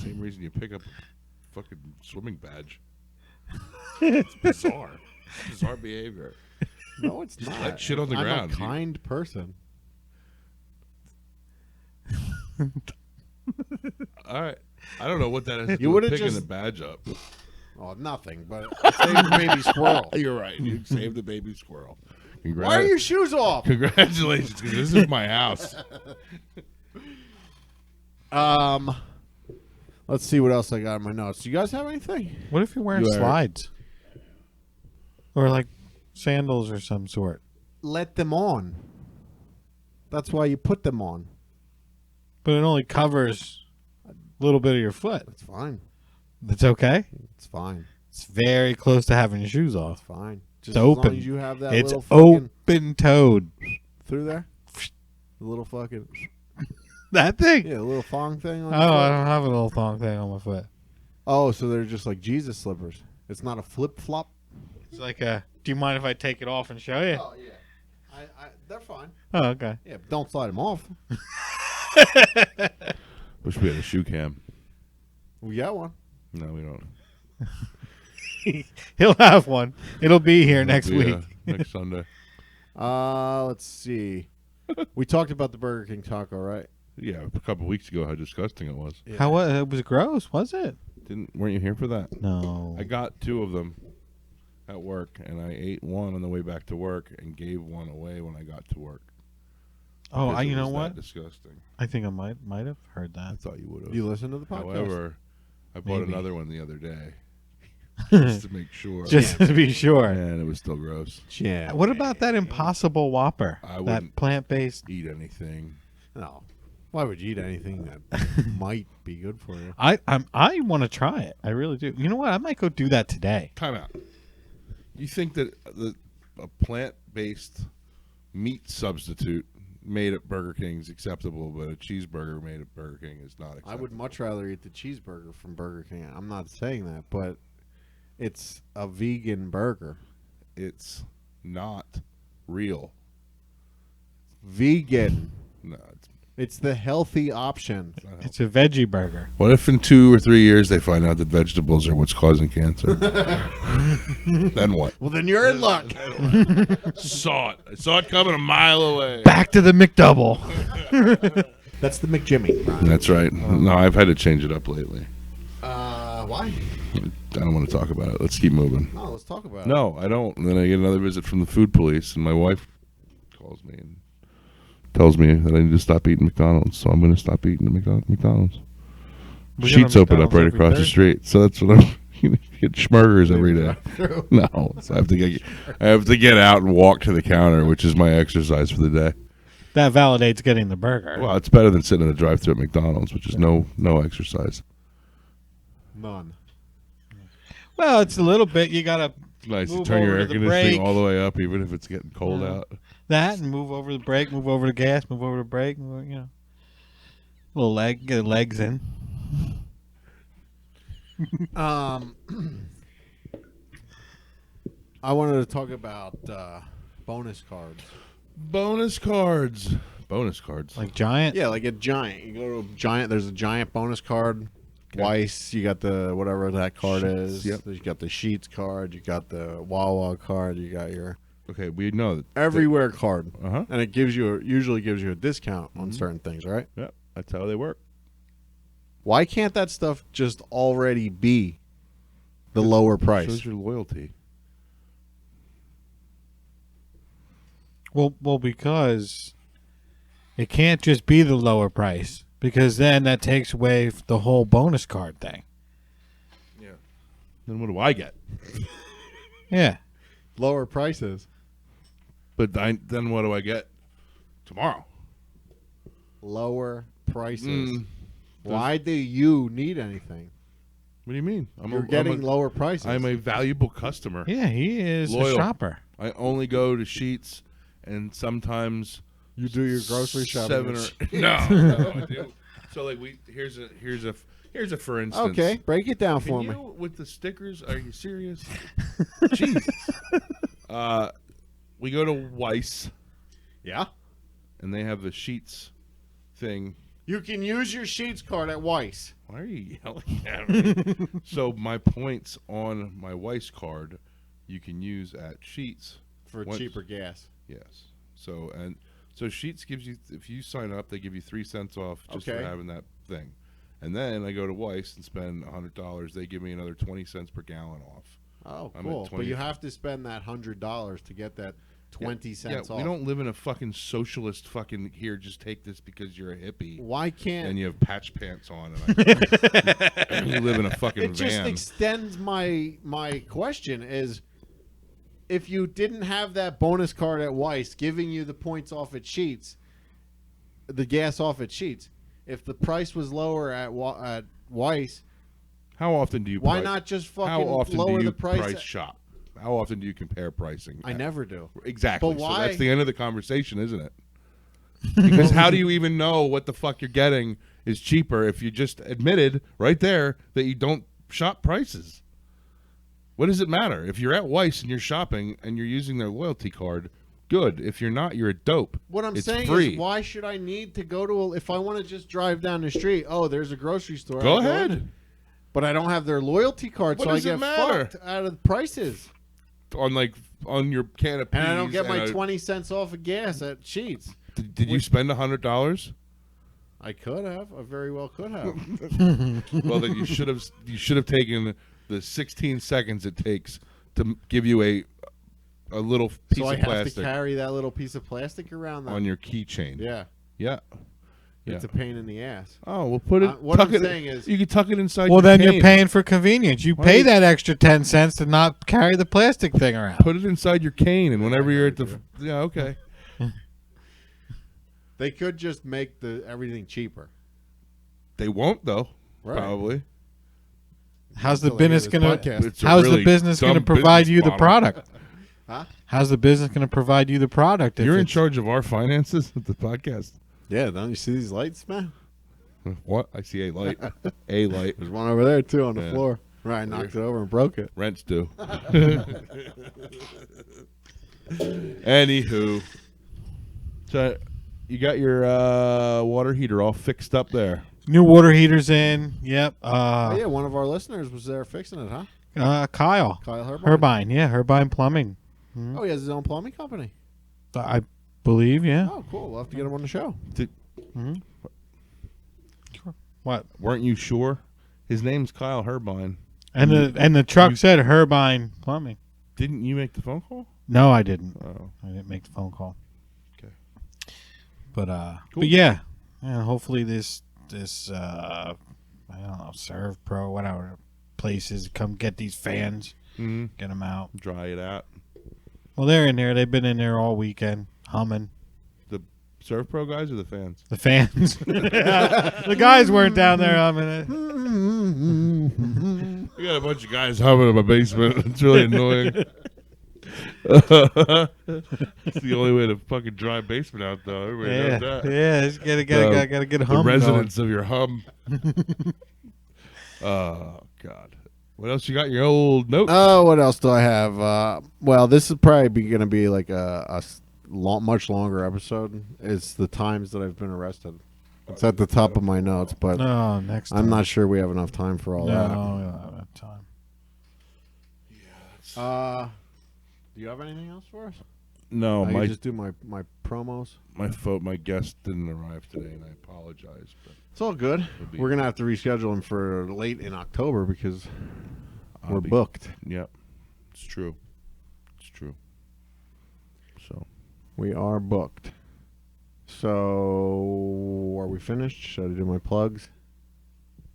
Speaker 1: Same reason you pick up a fucking swimming badge. It's bizarre. Bizarre behavior.
Speaker 3: No, it's not.
Speaker 1: That shit on the
Speaker 3: I'm
Speaker 1: ground.
Speaker 3: a kind person.
Speaker 1: All right. I don't know what that has to
Speaker 3: You
Speaker 1: do with
Speaker 3: would've
Speaker 1: picking
Speaker 3: just-
Speaker 1: the badge up.
Speaker 3: Oh, nothing, but I saved the baby squirrel.
Speaker 1: You're right. You saved the baby squirrel.
Speaker 3: Why are your shoes off?
Speaker 1: Congratulations, because this is my house.
Speaker 3: Let's see what else I got in my notes. Do you guys have anything?
Speaker 2: What if you're wearing
Speaker 1: You are-
Speaker 2: slides? Or like sandals or some sort.
Speaker 3: Let them on. That's why you put them on.
Speaker 2: But it only covers a little bit of your foot.
Speaker 3: That's fine.
Speaker 2: That's okay?
Speaker 3: It's fine.
Speaker 2: It's very close to having your shoes off.
Speaker 3: It's fine. Just
Speaker 2: It's
Speaker 3: as
Speaker 2: open.
Speaker 3: long as you have that
Speaker 2: It's
Speaker 3: little fucking
Speaker 2: open-toed.
Speaker 3: through there. The little fucking
Speaker 2: That thing?
Speaker 3: the little thong thing on
Speaker 2: Oh,
Speaker 3: your foot.
Speaker 2: I don't have a little thong thing on my foot.
Speaker 3: Oh, so they're just like Jesus slippers. It's not a flip flop.
Speaker 2: It's like a, do you mind if I take it off and show you?
Speaker 3: Oh yeah, they're fine.
Speaker 2: Oh, okay.
Speaker 3: Yeah, but don't slide them off.
Speaker 1: Wish we had a shoe cam.
Speaker 3: We got one.
Speaker 1: No, we don't.
Speaker 2: He'll have one. It'll be here next
Speaker 1: It'll be,
Speaker 2: week.
Speaker 1: Next Sunday.
Speaker 3: Let's see. We talked about the Burger King taco, right?
Speaker 1: Yeah, a couple weeks ago, how disgusting it was.
Speaker 3: Yeah.
Speaker 2: How was it? Was gross, was it?
Speaker 1: Weren't you here for that?
Speaker 2: No.
Speaker 1: I got 2 of them at work, and I ate one on the way back to work and gave one away when I got to work.
Speaker 2: Oh,
Speaker 1: Because it
Speaker 2: you know
Speaker 1: was that
Speaker 2: what?
Speaker 1: Disgusting.
Speaker 2: I think I might have heard
Speaker 1: I
Speaker 2: that.
Speaker 1: thought you would have.
Speaker 3: You listen to the podcast.
Speaker 1: However, I bought
Speaker 2: Maybe.
Speaker 1: another one the other day just to make sure.
Speaker 2: Just to be sure.
Speaker 1: And it was still gross.
Speaker 3: Yeah.
Speaker 2: What about that Impossible Whopper?
Speaker 1: I
Speaker 2: That
Speaker 1: wouldn't
Speaker 2: plant-based.
Speaker 1: eat anything.
Speaker 3: No. Why would you eat anything that might be good for you?
Speaker 2: I want to try it. I really do. You know what? I might go do that today.
Speaker 1: Time out. You think that a plant-based meat substitute made at Burger King is acceptable, but a cheeseburger made at Burger King is not acceptable?
Speaker 3: I would much rather eat the cheeseburger from Burger King. I'm not saying that, but it's a vegan burger.
Speaker 1: It's not real.
Speaker 3: Vegan.
Speaker 1: No.
Speaker 3: It's the healthy option.
Speaker 1: It's not
Speaker 2: It's a veggie burger.
Speaker 1: What if in 2 or 3 years they find out that vegetables are what's causing cancer? Then what?
Speaker 3: Well, then you're in luck.
Speaker 1: Saw it. I saw it coming a mile away.
Speaker 2: Back to the McDouble.
Speaker 3: That's the McJimmy.
Speaker 1: That's right. No, I've had to change it up lately.
Speaker 3: Why?
Speaker 1: I don't want to talk about it. Let's keep moving.
Speaker 3: No, let's talk about it.
Speaker 1: No, I don't. And then I get another visit from the food police, and my wife calls me and tells me that I need to stop eating McDonald's. So I'm going to stop eating the McDonald's.
Speaker 2: We
Speaker 1: Sheets
Speaker 2: go to
Speaker 1: open up
Speaker 2: McDonald's
Speaker 1: right
Speaker 2: every
Speaker 1: across the
Speaker 2: Thursday.
Speaker 1: street. So that's what I'm get schmurgers every day. No, so I have to get out and walk to the counter, which is my exercise for the day.
Speaker 2: That validates getting the burger.
Speaker 1: Well, it's better than sitting in a drive-thru at McDonald's, which is no exercise.
Speaker 3: None.
Speaker 2: Well, it's a little bit. You gotta
Speaker 1: Nice. You
Speaker 2: Move
Speaker 1: turn your
Speaker 2: over
Speaker 1: air
Speaker 2: to the
Speaker 1: conditioning
Speaker 2: brake.
Speaker 1: all the way up, even if it's getting cold out.
Speaker 2: That and move over the brake, move over the gas, move over the brake. Little leg, get the legs in.
Speaker 3: I wanted to talk about bonus cards.
Speaker 1: Bonus cards. Bonus cards.
Speaker 2: Like giant.
Speaker 3: Yeah, like a giant. You go to a giant. There's a giant bonus card.
Speaker 1: Okay.
Speaker 3: Weiss. You got the whatever that card
Speaker 1: Sheets,
Speaker 3: is.
Speaker 1: yep.
Speaker 3: You got the Sheets card. You got the Wawa card. You got your
Speaker 1: Okay, we know that.
Speaker 3: everywhere card,
Speaker 1: Uh-huh.
Speaker 3: and it usually gives you a discount on certain things, right?
Speaker 1: Yep, that's how they work.
Speaker 3: Why can't that stuff just already be the lower price?
Speaker 1: Shows your loyalty.
Speaker 2: Well, because it can't just be the lower price, because then that takes away the whole bonus card thing.
Speaker 1: Yeah. Then what do I get?
Speaker 2: Yeah.
Speaker 3: Lower prices.
Speaker 1: But then what do I get tomorrow?
Speaker 3: Lower prices.
Speaker 1: Mm.
Speaker 3: Why do you need anything?
Speaker 1: What do you mean?
Speaker 3: You're getting lower prices.
Speaker 1: I'm a valuable customer.
Speaker 2: Yeah, he is
Speaker 1: Loyal.
Speaker 2: a shopper.
Speaker 1: I only go to Sheets, and sometimes
Speaker 3: You do your grocery shopping.
Speaker 1: no, I do. So like here's a for instance.
Speaker 3: Okay, break it down for
Speaker 1: Can
Speaker 3: me.
Speaker 1: you with the stickers? Are you serious? Jesus. We go to Weiss,
Speaker 3: Yeah.
Speaker 1: and they have the Sheets thing.
Speaker 3: You can use your Sheets card at Weiss.
Speaker 1: Why are you yelling at me? So my points on my Weiss card, you can use at Sheets
Speaker 3: For
Speaker 1: Once-
Speaker 3: cheaper gas.
Speaker 1: Yes. So Sheets gives you, if you sign up, they give you 3 cents off just
Speaker 3: Okay.
Speaker 1: for having that thing. And then I go to Weiss and spend $100. They give me another 20 cents per gallon off.
Speaker 3: Oh,
Speaker 1: I'm at
Speaker 3: cool. But
Speaker 1: 20.
Speaker 3: you have to spend that $100 to get that 20 cents off.
Speaker 1: We don't live in a fucking socialist fucking here. Just take this because you're a hippie
Speaker 3: Why
Speaker 1: and
Speaker 3: can't
Speaker 1: you have patch pants on. And you live in a fucking
Speaker 3: it just
Speaker 1: van.
Speaker 3: extends my question is if you didn't have that bonus card at Weiss giving you the points off at Sheets, the gas off at Sheets, if the price was lower at Weiss,
Speaker 1: How often do you?
Speaker 3: why
Speaker 1: price-
Speaker 3: not just
Speaker 1: How
Speaker 3: fucking
Speaker 1: often
Speaker 3: lower
Speaker 1: do you
Speaker 3: the price?
Speaker 1: shop? How often do you compare pricing?
Speaker 3: I never do.
Speaker 1: Exactly.
Speaker 3: But
Speaker 1: So
Speaker 3: why-
Speaker 1: that's the end of the conversation, isn't it? Because how do you even know what the fuck you're getting is cheaper if you just admitted right there that you don't shop prices? What does it matter? If you're at Weiss and you're shopping and you're using their loyalty card, good. If you're not, you're a dope.
Speaker 3: What I'm
Speaker 1: It's
Speaker 3: saying
Speaker 1: free.
Speaker 3: is, why should I need to go to if I want to just drive down the street? Oh, there's a grocery store.
Speaker 1: Go
Speaker 3: I'll in.
Speaker 1: ahead.
Speaker 3: But I don't have their loyalty card,
Speaker 1: What
Speaker 3: so I
Speaker 1: does it
Speaker 3: get
Speaker 1: matter?
Speaker 3: fucked out of the prices.
Speaker 1: On your can of peas.
Speaker 3: And I don't get my
Speaker 1: and
Speaker 3: 20 cents off of gas at Sheets.
Speaker 1: Did you spend $100?
Speaker 3: I could have. I very well could have.
Speaker 1: Well, then you should have taken the 16 seconds it takes to give you a little piece
Speaker 3: So I
Speaker 1: of
Speaker 3: have
Speaker 1: plastic
Speaker 3: to carry that little piece of plastic around. That.
Speaker 1: on your keychain.
Speaker 3: Yeah.
Speaker 1: Yeah.
Speaker 3: It's a pain in the ass.
Speaker 1: Oh, well, put it.
Speaker 3: What
Speaker 1: tuck
Speaker 3: I'm
Speaker 1: it,
Speaker 3: saying is-
Speaker 1: you can tuck it inside.
Speaker 2: Well,
Speaker 1: your
Speaker 2: then
Speaker 1: cane.
Speaker 2: you're paying for convenience. You
Speaker 1: Why
Speaker 2: pay
Speaker 1: you-
Speaker 2: that extra 10 cents to not carry the plastic thing around.
Speaker 1: Put it inside your cane, and whenever you're at the yeah, okay.
Speaker 3: They could just make everything cheaper.
Speaker 1: They won't though.
Speaker 3: Right.
Speaker 1: Probably.
Speaker 2: How's the
Speaker 3: Until I hear
Speaker 2: business
Speaker 3: this
Speaker 2: gonna?
Speaker 3: podcast.
Speaker 1: It's a
Speaker 2: How's
Speaker 1: really
Speaker 2: the business
Speaker 1: dumb
Speaker 2: gonna provide
Speaker 1: business
Speaker 2: you the
Speaker 1: model.
Speaker 2: product?
Speaker 3: Huh?
Speaker 2: How's the business gonna provide you the product? if
Speaker 1: You're in
Speaker 2: it's-
Speaker 1: charge of our finances at the podcast.
Speaker 3: Yeah, don't you see these lights, man?
Speaker 1: What? I see a light. A light.
Speaker 3: There's one over there, too, on the
Speaker 1: Yeah.
Speaker 3: floor. Right, I knocked it over and broke it.
Speaker 1: Rents do. Anywho, so you got your water heater all fixed up there.
Speaker 2: New water heaters in. Yep.
Speaker 3: Oh, yeah, one of our listeners was there fixing it, huh?
Speaker 2: Kyle.
Speaker 3: Kyle Herbine.
Speaker 2: Herbine. Yeah, Herbine Plumbing.
Speaker 3: Oh, he has his own plumbing company.
Speaker 2: I believe. Yeah.
Speaker 3: Oh, cool. We'll have to get him on the show.
Speaker 2: What?
Speaker 1: Weren't you sure? His name's Kyle Herbine.
Speaker 2: And the truck said Herbine Plumbing.
Speaker 1: Didn't you make the phone call?
Speaker 2: No, I didn't.
Speaker 1: Oh,
Speaker 2: I didn't make the phone call.
Speaker 1: okay.
Speaker 2: But
Speaker 1: Cool.
Speaker 2: but yeah, hopefully this I don't know, Serve Pro, whatever places come get these fans,
Speaker 1: Mm-hmm.
Speaker 2: get them out.
Speaker 1: Dry it out.
Speaker 2: Well, they're in there. They've been in there all weekend humming.
Speaker 1: The Surf Pro guys or the fans?
Speaker 2: The fans, the guys weren't down there humming it.
Speaker 1: I got a bunch of guys humming in my basement. It's really annoying. It's the only way to fucking dry a basement out, though. Everybody knows that.
Speaker 2: Yeah, just gotta get a
Speaker 1: The
Speaker 2: hum
Speaker 1: residents of your hum. Oh, God. What else you got in your old notes?
Speaker 3: Oh, what else do I have? Well, this is probably going to be like a much longer episode. It's the times that I've been arrested. It's at the top of my notes, but
Speaker 2: going. Oh, next time.
Speaker 3: I'm not sure we have enough time for all
Speaker 2: No,
Speaker 3: that.
Speaker 2: we don't have enough time.
Speaker 3: Do you have anything else for us?
Speaker 1: No,
Speaker 3: I
Speaker 1: my
Speaker 3: can just do my promos.
Speaker 1: my guest didn't arrive today, and I apologize. But
Speaker 3: It's all good.
Speaker 1: be-
Speaker 3: We're gonna have to reschedule him for late in October because
Speaker 1: I'll
Speaker 3: we're
Speaker 1: be-
Speaker 3: booked.
Speaker 1: Yep, it's true. It's true. So
Speaker 3: We are booked. So are we finished? Should I do my plugs?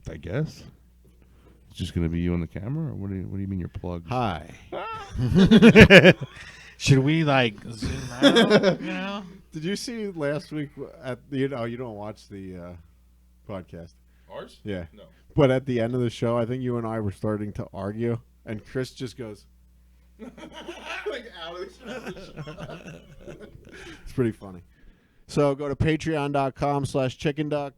Speaker 1: I guess it's just gonna be you on the camera, or what do you mean your plugs?
Speaker 3: Hi.
Speaker 2: Should we like zoom out? You know?
Speaker 3: Did you see last week at you don't watch the podcast?
Speaker 1: Ours?
Speaker 3: Yeah.
Speaker 1: No.
Speaker 3: But at the end of the show, I think you and I were starting to argue, and Chris just goes like out of the show. It's pretty funny. So go to patreon.com/chickenduck,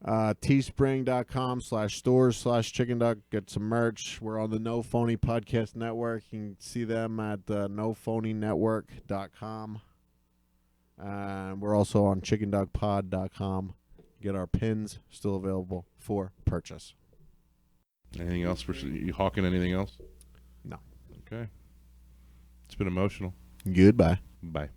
Speaker 3: teespring.com/stores/chickenduck. Get some merch. We're on the No Phony Podcast Network. You can see them at nophonynetwork.com. And we're also on chickenduckpod.com. Get our pins, still available for purchase.
Speaker 1: Anything else? You hawking anything else?
Speaker 3: No.
Speaker 1: Okay. It's been emotional.
Speaker 3: Goodbye.
Speaker 1: Bye.